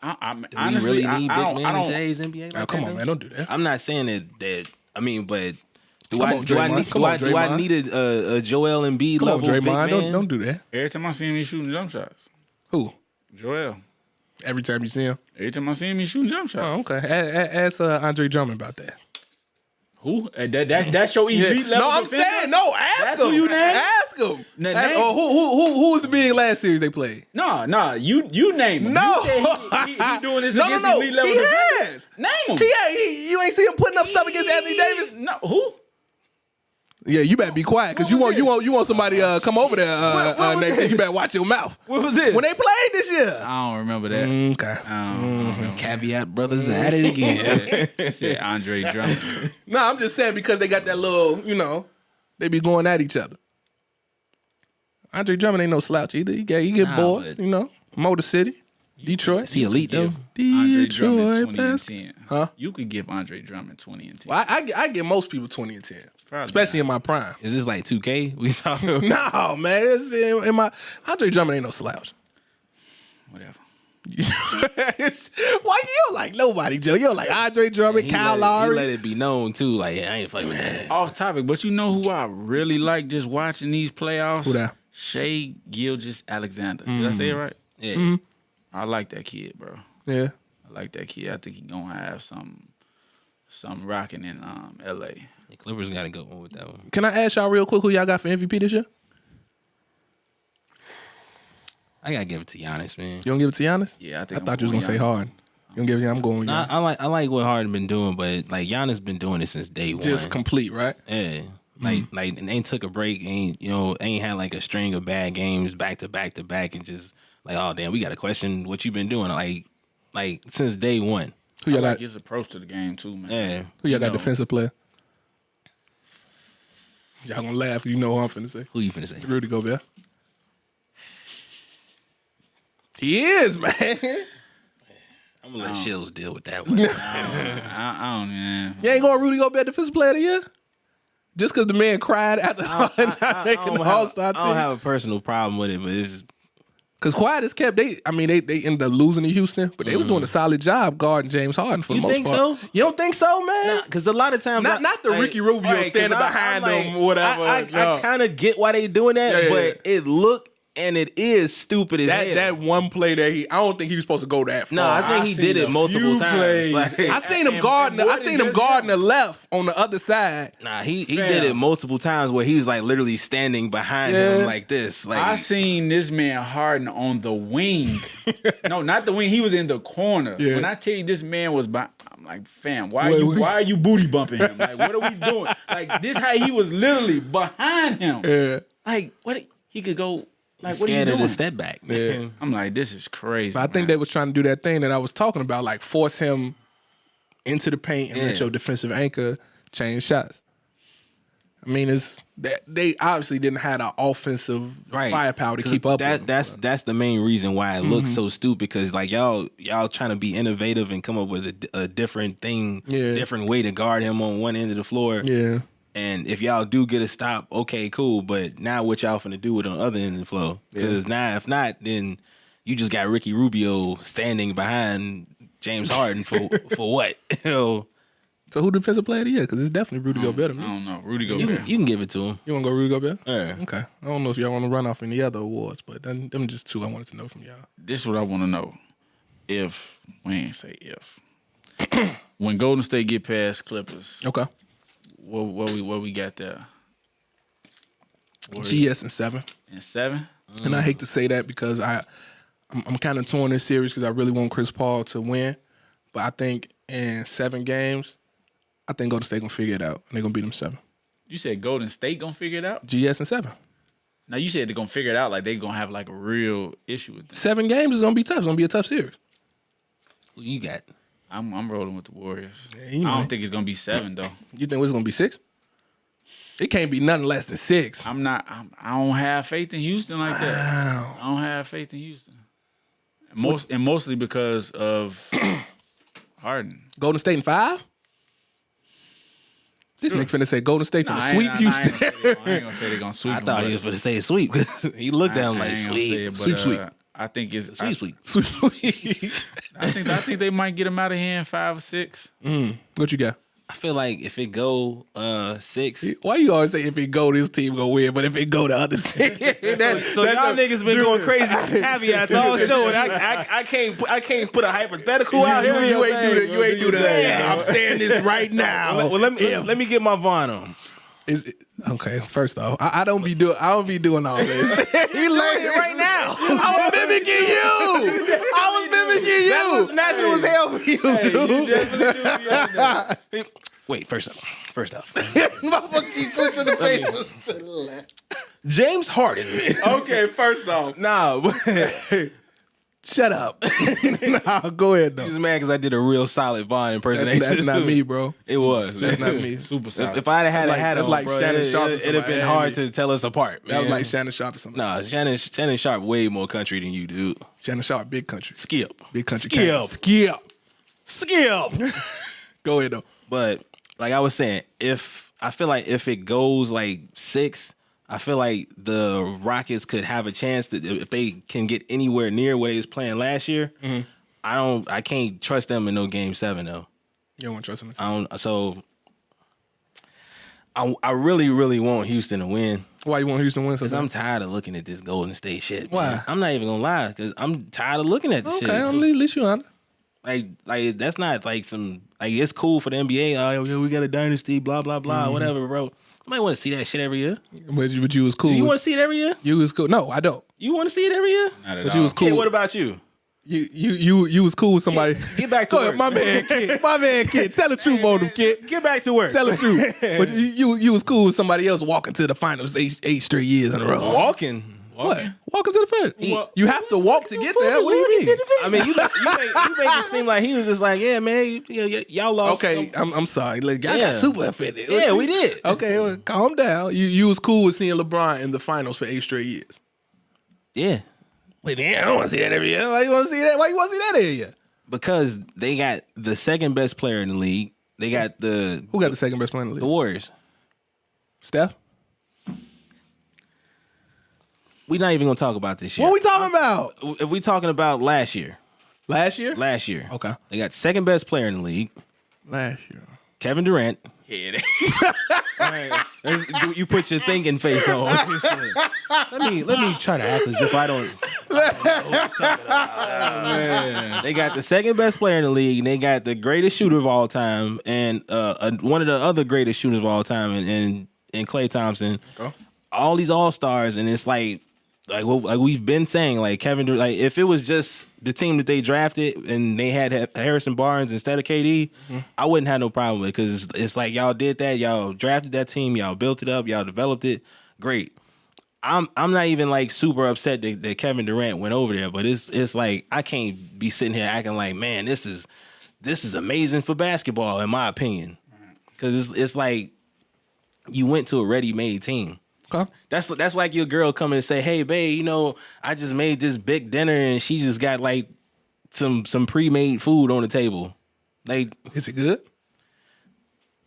Do we really need big men in today's NBA? Like come on, man, don't do that. I'm not saying that. I mean, but do Come I on, Draymond. do I need a Joel Embiid Come on, level big Draymond, man? don't do that. Every time I see him, he's shooting jump shots. Who? Joel. Every time you see him? Every time I see him, he's shooting jump shots. Oh, okay. Ask Andre Drummond about that. Who? That's your elite level. No, I'm defender? saying no. Ask That's him. who you name? Ask him. Name? Who was the big last series they played? No. You name him. No. You said he doing this No. against elite level He defenders. has. Name him. You ain't see him putting up stuff against Anthony Davis. No. Who? Yeah, you better be quiet because you want somebody come over there next year. You better watch your mouth. What was it? When they played this year. I don't remember that. Okay. I don't remember. Caveat brothers at it again. It said Andre Drummond. No, I'm just saying because they got that little, they be going at each other. Andre Drummond ain't no slouch either. He get bored, but- Motor City, Detroit. Is he elite though? Andre Drummond Detroit 20 and basket. 10. Huh? You could give Andre Drummond 20 and 10. Well, I give most people 20 and 10, Probably especially in my prime. Is this like 2K? We talking? No, man, it's in my Andre Drummond ain't no slouch. Whatever. Why you don't like nobody, Joe? You don't like Andre Drummond, Kyle He Lowry. let it be known too. Like I ain't fucking with that. Off topic, but you know who I really like just watching these playoffs? Who that? Shai Gilgeous-Alexander. Did I say it right? Yeah. I like that kid, bro. Yeah. I like that kid. I think he gonna have some rocking in L.A. The Clippers got to go on with that one. Can I ask y'all real quick who y'all got for MVP this year? I gotta give it to Giannis, man. You don't give it to Giannis? Yeah, I I think thought you was gonna say Harden. You don't give it? I'm going with Nah, Giannis. I like what Harden been doing, but like Giannis been doing it since day one. Just complete, right? Yeah. Like and ain't took a break, ain't had like a string of bad games back to back to back, and just like, oh damn, we got to question what you been doing like since day one. Who y'all I like got? his approach to the game too, man. Yeah. Who y'all got know. defensive player? Y'all gonna laugh. You know who I'm finna say. Who you finna say? Rudy Gobert. He is, man. I'm gonna let Shills deal with that one. I don't, man. You ain't going Rudy Gobert defensive player of the year? Just because the man cried after not making the All-Star I don't team? have a personal problem with it, but it's just, Because Quiet is kept, they ended up losing to Houston, but they was doing a solid job guarding James Harden for the most think part. so? You don't think so, man? because a lot of times Not the Ricky Rubio standing behind them or whatever. I kind of get why they doing that, Yeah. but it look And it is stupid as hell. That one play that I don't think he was supposed to go that far. No, I think he did it multiple times. Like, I seen him guarding the left on the other side. Nah, he did it multiple times where he was like literally standing behind him like this. Like I seen this man Harden on the wing. No, not the wing. He was in the corner. Yeah. When I tell you this man was I'm like, fam, why are you booty bumping him? Like, what are we doing? Like, this how he was literally behind him. Yeah. Like, what he could go. Like, what are you scared of doing? the step back. Yeah. I'm like, this is crazy. But I think they was trying to do that thing that I was talking about, like force him into the paint and let your defensive anchor change shots. I mean, it's that they obviously didn't have the offensive firepower to keep up. That's the main reason why it looks so stupid, because like y'all trying to be innovative and come up with a different thing, different way to guard him on one end of the floor. Yeah. And if y'all do get a stop, okay, cool. But now what y'all finna do with on the other end of the floor? Because now, if not, then you just got Ricky Rubio standing behind James Harden for what? So who defensive player of the year? Because it's definitely Rudy Gobert. I don't know. Rudy Gobert. You can give it to him. You want to go Rudy Gobert? Yeah. Okay. I don't know if y'all want to run off any other awards, but them just two I wanted to know from y'all. This is what I want to know. If we ain't say if when Golden State get past Clippers, Okay. What we got there? GS and 7. And 7? And I hate to say that because I'm kind of torn this series because I really want Chris Paul to win. But I think in 7 games, I think Golden State gonna figure it out and they're gonna beat them 7. You said Golden State gonna figure it out? GS and 7. Now you said they're gonna figure it out like they're gonna have like a real issue with them. 7 games is gonna be tough. It's gonna be a tough series. Who you got? I'm rolling with the Warriors. Yeah, I don't think it's gonna be 7 though. You think it's gonna be 6? It can't be nothing less than 6. I don't have faith in Houston like that. Wow. I don't have faith in Houston. And mostly because of Harden. Golden State in 5? This nigga finna say Golden State finna sweep Houston. I ain't gonna say they're gonna sweep. I thought he was finna say sweep. He looked at him like sweep. Sweep. I think it's Sweep. I think they might get him out of here in 5 or 6. What you got? I feel like if it go 6. Why you always say if it go, this team gonna win, but if it go, the other team. So y'all niggas been going crazy with caveats all show, and I can't put a hypothetical out here. You ain't do that. I'm saying this right now. Well, let me get my Vaughn on. Okay, first off, I don't be doing all this. He learned it right now. I was mimicking you. That was natural as hell for you, dude. You definitely do. Wait, first off. Motherfucker keep pushing the papers to the left. James Harden. Okay, first off. Nah. Shut up. Nah, go ahead though. He's mad because I did a real solid Vaughn impersonation. That's not me, bro. It was. That's not me. Super solid. If I'd have had it on, like bro, Shannon Sharp or it'd have been somebody. hard to tell us apart, man. That was like Shannon Sharp or something. Nah, Shannon Sharp way more country than you, dude. Shannon Sharp, big country. Skip. Big country. Skip. Go ahead though. But like I was saying, I feel like if it goes like 6, I feel like the Rockets could have a chance that if they can get anywhere near where they was playing last year. I can't trust them in no game 7 though. You don't want to trust them. I really, really want Houston to win. Why you want Houston to win? Because I'm tired of looking at this Golden State shit. Why? Man. I'm not even gonna lie. Because I'm tired of looking at this shit. Okay, at least you honest. Like that's not like some like it's cool for the NBA. Oh yeah, we got a dynasty. Blah blah blah. Whatever, bro. I might want to see that shit every year. But you was cool. Do you want to see it every year? You was cool. No, I don't. You want to see it every year? Not at But all. you was cool. Kid, what about you? You was cool with somebody. Get back to Go work. ahead, my man, kid. Tell the truth on them, kid. Get back to work. Tell the truth. But you was cool with somebody else walking to the finals 8 straight years in a row. Walking. What? Walking to the fence. You have to walk to get there. What do you mean? I mean, you make it seem like he was just like, yeah, man, y'all lost. Okay, I'm sorry. Like, I Yeah. got super offended. Yeah, we did. Okay, well, calm down. You was cool with seeing LeBron in the finals for 8 straight years. Yeah. Wait, damn, I don't want to see that every year. Why you want to see that? Why you want to see that every year? Because they got the second best player in the league. They got Who got the second best player in the the league? Warriors. Steph? We're not even gonna talk about this year. What we talking about? If we talking about last year. Last year? Last year. Okay. They got second best player in the league. Last year. Kevin Durant. head. Right. You put your thinking face on. let me try to act as if I don't. Man. They got the second best player in the league. And they got the greatest shooter of all time, and one of the other greatest shooters of all time, and Klay Thompson. Okay. All these all-stars, and it's like we've been saying, like Kevin Durant, like if it was just the team that they drafted and they had Harrison Barnes instead of KD, I wouldn't have no problem with it, because it's like y'all did that, y'all drafted that team, y'all built it up, y'all developed it, great. I'm not even like super upset that Kevin Durant went over there, but it's like I can't be sitting here acting like, man, this is amazing for basketball in my opinion, because it's like you went to a ready-made team. Okay. That's like your girl coming and say, hey, babe, you know, I just made this big dinner and she just got like some pre-made food on the table. Like, is it good?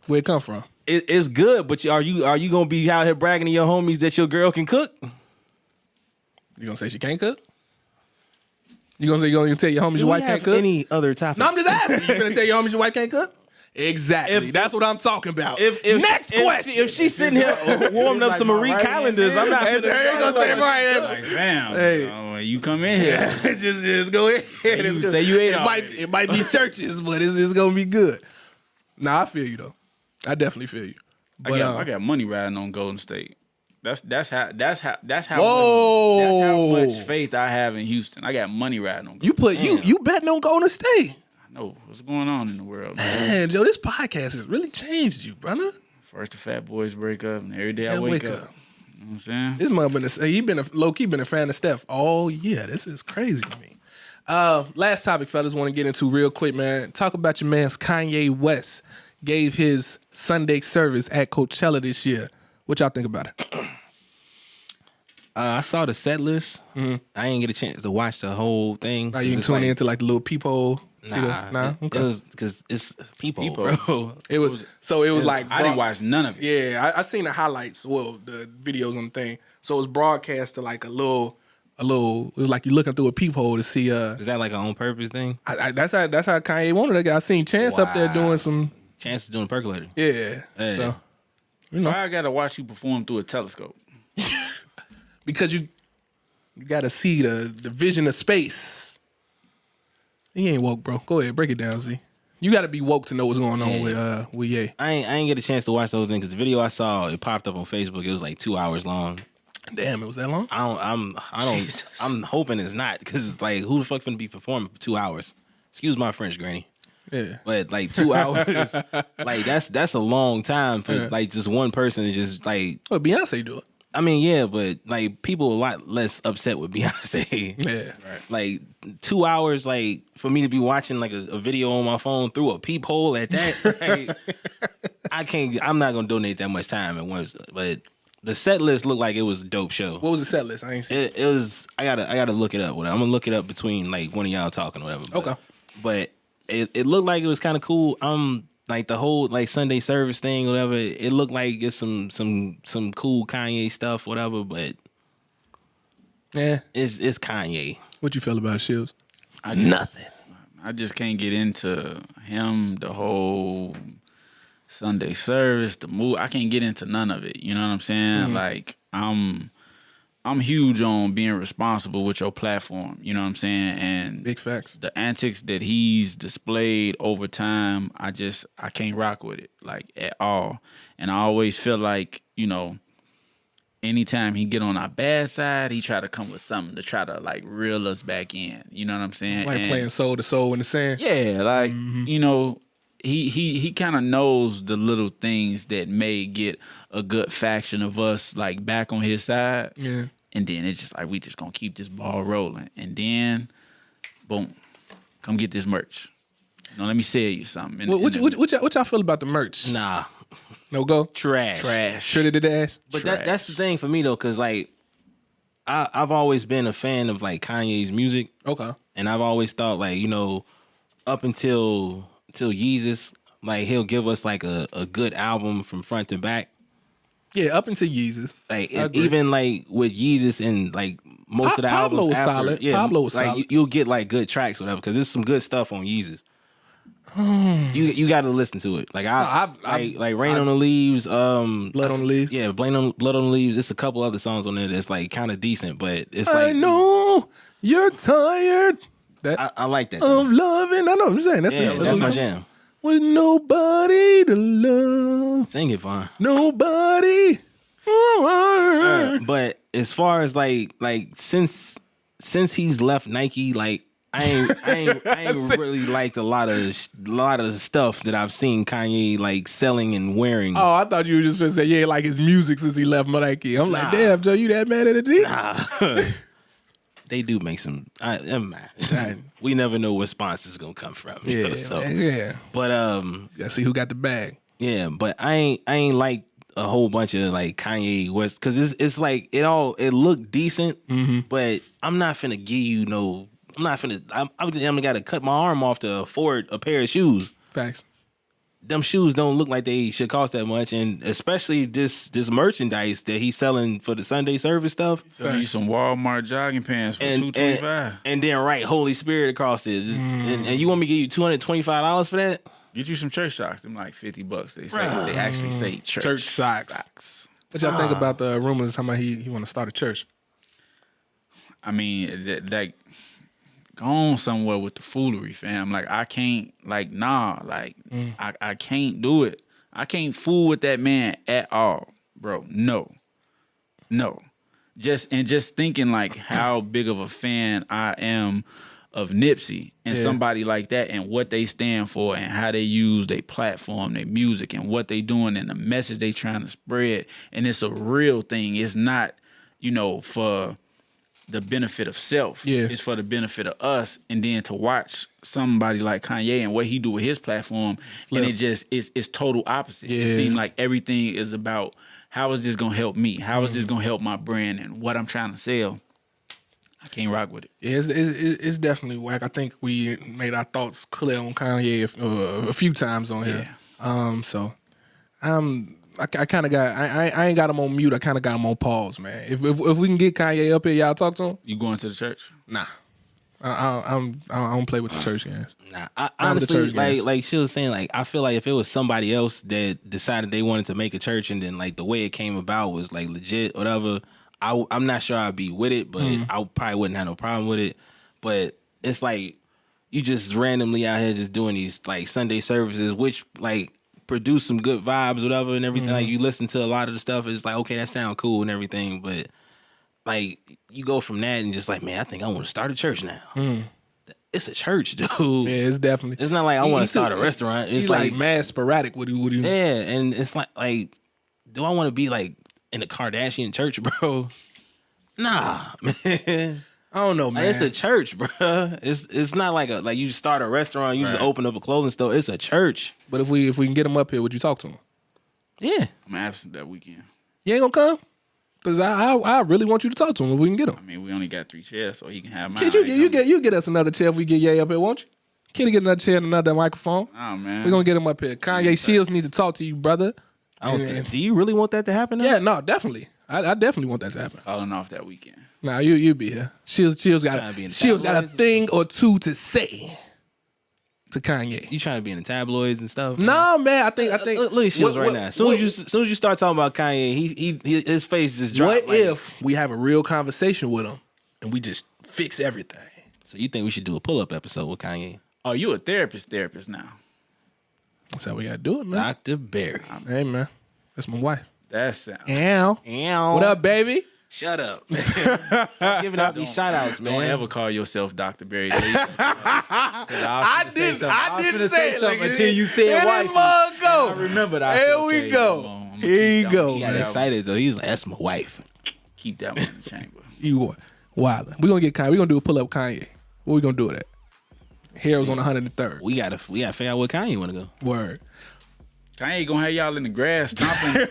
Where it come from? It's good, but are you gonna be out here bragging to your homies that your girl can cook? You gonna say she can't cook? You gonna tell your homies your wife can't cook? Any other topics? No, I'm just asking. You gonna tell your homies your wife can't cook? Exactly. That's what I'm talking about. Next question. If she's sitting here warming up some Marie Callender's, I'm not gonna say right. Like, fam, Hey. you come in here. just go ahead. Say you ate it might be churches, but it's gonna be good. Nah, I feel you though. I definitely feel you. But I got money riding on Golden State. That's how Whoa. much faith I have in Houston. I got money riding on. You betting on Golden State. I know what's going on in the world, Man, Joe, this podcast has really changed you, brother. First the Fat Boys break up, and every day I wake up. You know what I'm saying? This mother low-key been a fan of Steph all year. This is crazy to me. Last topic, fellas, want to get into real quick, man. Talk about your man's Kanye West. Gave his Sunday service at Coachella this year. What y'all think about it? I saw the set list. I didn't get a chance to watch the whole thing. You can tune into like the little peephole. Nah. Okay. It was because it's people, bro. It was like I didn't watch none of it. Yeah, I seen the highlights. Well, the videos on the thing. So it was broadcast to like a little. It was like you looking through a peephole to see. Is that like an on purpose thing? That's how Kanye wanted it. I seen Chance up there doing some. Chance is doing percolator. Yeah. Hey. So, Why I gotta watch you perform through a telescope? Because you got to see the vision of space. He ain't woke, bro. Go ahead, break it down, Z. You got to be woke to know what's going on with Ye. I ain't get a chance to watch the whole thing because the video I saw, it popped up on Facebook. It was like 2 hours long. Damn, it was that long? I'm hoping it's not, because it's like, who the fuck finna be performing for 2 hours? Excuse my French, Granny. Yeah. But like 2 hours, like that's a long time for like just one person to just like. Well, Beyonce do it. I mean, yeah, but like people are a lot less upset with Beyonce. Yeah, right. Like 2 hours, like for me to be watching like a video on my phone through a peephole at that, like, I'm not gonna donate that much time at once. But the set list looked like it was a dope show. What was the set list? I ain't seen it. It was. I gotta look it up. I'm gonna look it up between like one of y'all talking or whatever. Okay. But it looked like it was kind of cool. Like the whole like Sunday service thing, or whatever. It looked like it's some cool Kanye stuff, whatever. But yeah, it's Kanye. What you feel about Shields? Nothing. I just can't get into him. The whole Sunday service, the move. I can't get into none of it. You know what I'm saying? Mm-hmm. Like I'm huge on being responsible with your platform. You know what I'm saying? And Big facts. The antics that he's displayed over time, I can't rock with it, like, at all. And I always feel like, you know, anytime he get on our bad side, he try to come with something to try to like reel us back in. You know what I'm saying? Like playing soul to soul in the sand. Yeah, like you know, he kind of knows the little things that may get a good faction of us like back on his side. Yeah. And then it's just like, we just gonna keep this ball rolling. And then, boom, come get this merch. You know, let me sell you something. What y'all feel about the merch? Nah. No go? Trash. Shredded the dash? But that's the thing for me though, because like I've always been a fan of like Kanye's music. Okay. And I've always thought like, you know, up until Yeezus, like he'll give us like a good album from front to back. Yeah, up until Yeezus. Like even like with Yeezus and like most of the albums was after, solid. yeah, Pablo was like solid. You'll get like good tracks or whatever, because there's some good stuff on Yeezus. You got to listen to it. Like like Rain on the Leaves, Blood on the Leaves. Yeah, Blood on the Leaves. It's a couple other songs on there that's like kind of decent, but it's I like know you're tired. I like that. Of loving. I know what I'm saying. That's my jam. With nobody to love. Sing it, Vaughn. Nobody. But as far as like since he's left Nike, like I ain't really liked a lot of stuff that I've seen Kanye like selling and wearing. Oh, I thought you were just gonna say yeah, like his music since he left Nike. I'm like, damn, Joe, you that mad at it? Nah. They do make some. We never know where sponsors gonna come from. Yeah, so. yeah. But gotta see who got the bag. Yeah, but I ain't like a whole bunch of like Kanye West because it's like it looked decent, but I'm not finna give you no. I'm not finna. I'm gotta cut my arm off to afford a pair of shoes. Facts. Them shoes don't look like they should cost that much, and especially this merchandise that he's selling for the Sunday service stuff. So you some Walmart jogging pants for $225, and then write Holy Spirit across it, and you want me to give you $225 for that? Get you some church socks. Them like $50. They say they actually say church socks. What y'all think about the rumors talking about he want to start a church? I mean, that go on somewhere with the foolery, fam. Like I can't, like I can't do it. I can't fool with that man at all, bro. No. Just thinking like how big of a fan I am of Nipsey and somebody like that and what they stand for and how they use their platform, their music and what they doing and the message they trying to spread. And it's a real thing. It's not, for the benefit of self. Yeah. It's for the benefit of us. And then to watch somebody like Kanye and what he do with his platform, and it just it's total opposite. Yeah. It seems like everything is about how is this gonna help me? How is this gonna help my brand and what I'm trying to sell? I can't rock with it. Yeah, it's definitely whack. I think we made our thoughts clear on Kanye a few times on here. So I kind of got I ain't got him on mute. I kind of got him on pause, man. If we can get Kanye up here, y'all talk to him. You going to the church? Nah, I don't play with the church games. Nah, I honestly like she was saying, like I feel like if it was somebody else that decided they wanted to make a church and then like the way it came about was like legit, whatever. I'm not sure I'd be with it, but I probably wouldn't have no problem with it. But it's like you just randomly out here just doing these like Sunday services, which like produce some good vibes, whatever, and everything. Like you listen to a lot of the stuff, it's like okay, that sound cool and everything, but like you go from that and just like, man, I think I want to start a church now. It's a church, dude. Yeah, it's definitely. It's not like I want to start a restaurant. It's he's like mad sporadic. What do you? Yeah, and it's like do I want to be like in a Kardashian church, bro? Nah, man. I don't know, man. Like, it's a church, bro. It's not like you start a restaurant, you just open up a clothing store. It's a church. But if we can get him up here, would you talk to him? Yeah, I'm absent that weekend. You ain't gonna come? Because I really want you to talk to him if we can get him. I mean, we only got 3 chairs, so he can have mine. Kid, you get us another chair if we get Ye up here, won't you? Can he get another chair and another microphone? Oh man, we're gonna get him up here. Kanye Shields needs to talk to you, brother. Do you really want that to happen now? Yeah, no, definitely. I definitely want that to happen. Calling off that weekend. Nah, you be here. Shields got a thing or two to say to Kanye. You trying to be in the tabloids and stuff? No, man. I think. Look at Shields right now. As soon as you start talking about Kanye, his face just dropped. What if we have a real conversation with him and we just fix everything? So you think we should do a pull-up episode with Kanye? Oh, you a therapist now? That's how we gotta do it, man. Dr. Barry. Hey, man. That's my wife. That's Ow. What up, baby? Shut up. Stop giving out these shout outs, man. Don't ever call yourself Dr. Barry. I didn't say something until you said wife. Go. I remember that. Here we go. Here you go. He got excited though. He was like, "That's my wife." Keep that one in the chamber. You what? Wild. We're gonna get Kanye. We're gonna do a pull up Kanye. What we gonna do with that? Heroes on 103rd. We gotta figure out where Kanye wanna go. Word. Kanye gonna have y'all in the grass stomping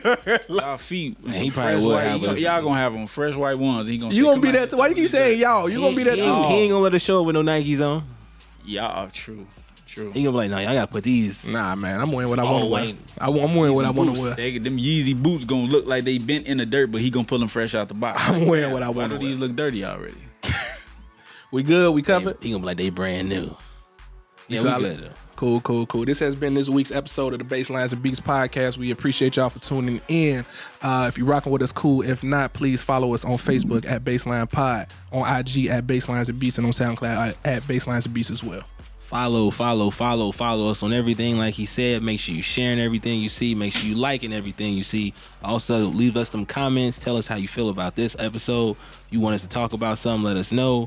y'all feet. Man, he probably will have y'all gonna have on fresh white ones. He gonna. You gonna be there too? Why you keep saying y'all? You gonna be there too? He ain't gonna let us show up with no Nikes on. Y'all true. He gonna be like, y'all gotta put these. Nah, man, I'm wearing what I want to wear. I'm wearing what I want to wear. Them Yeezy boots gonna look like they bent in the dirt, but he gonna pull them fresh out the box. I'm wearing what I want to wear. Why do these look dirty already? We good? We covered? He gonna be like, they brand new. Yeah, we good. Cool. This has been this week's episode of the Baselines and Beats podcast. We appreciate y'all for tuning in. If you're rocking with us, cool. If not, please follow us on Facebook at Baseline Pod, on IG at Baselines and Beats, and on SoundCloud at Baselines and Beats as well. Follow us on everything. Like he said, make sure you sharing everything you see. Make sure you liking everything you see. Also, leave us some comments. Tell us how you feel about this episode. You want us to talk about something, let us know.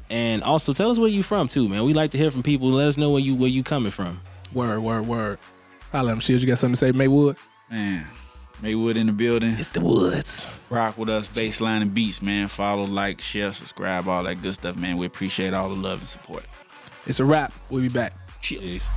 And also, tell us where you from, too, man. We like to hear from people. Let us know where you coming from. Word. Holla at them. Shields, you got something to say, Maywood? Man, Maywood in the building. It's the Woods. Rock with us, Baseline and Beats, man. Follow, like, share, subscribe, all that good stuff, man. We appreciate all the love and support. It's a wrap. We'll be back. Cheers.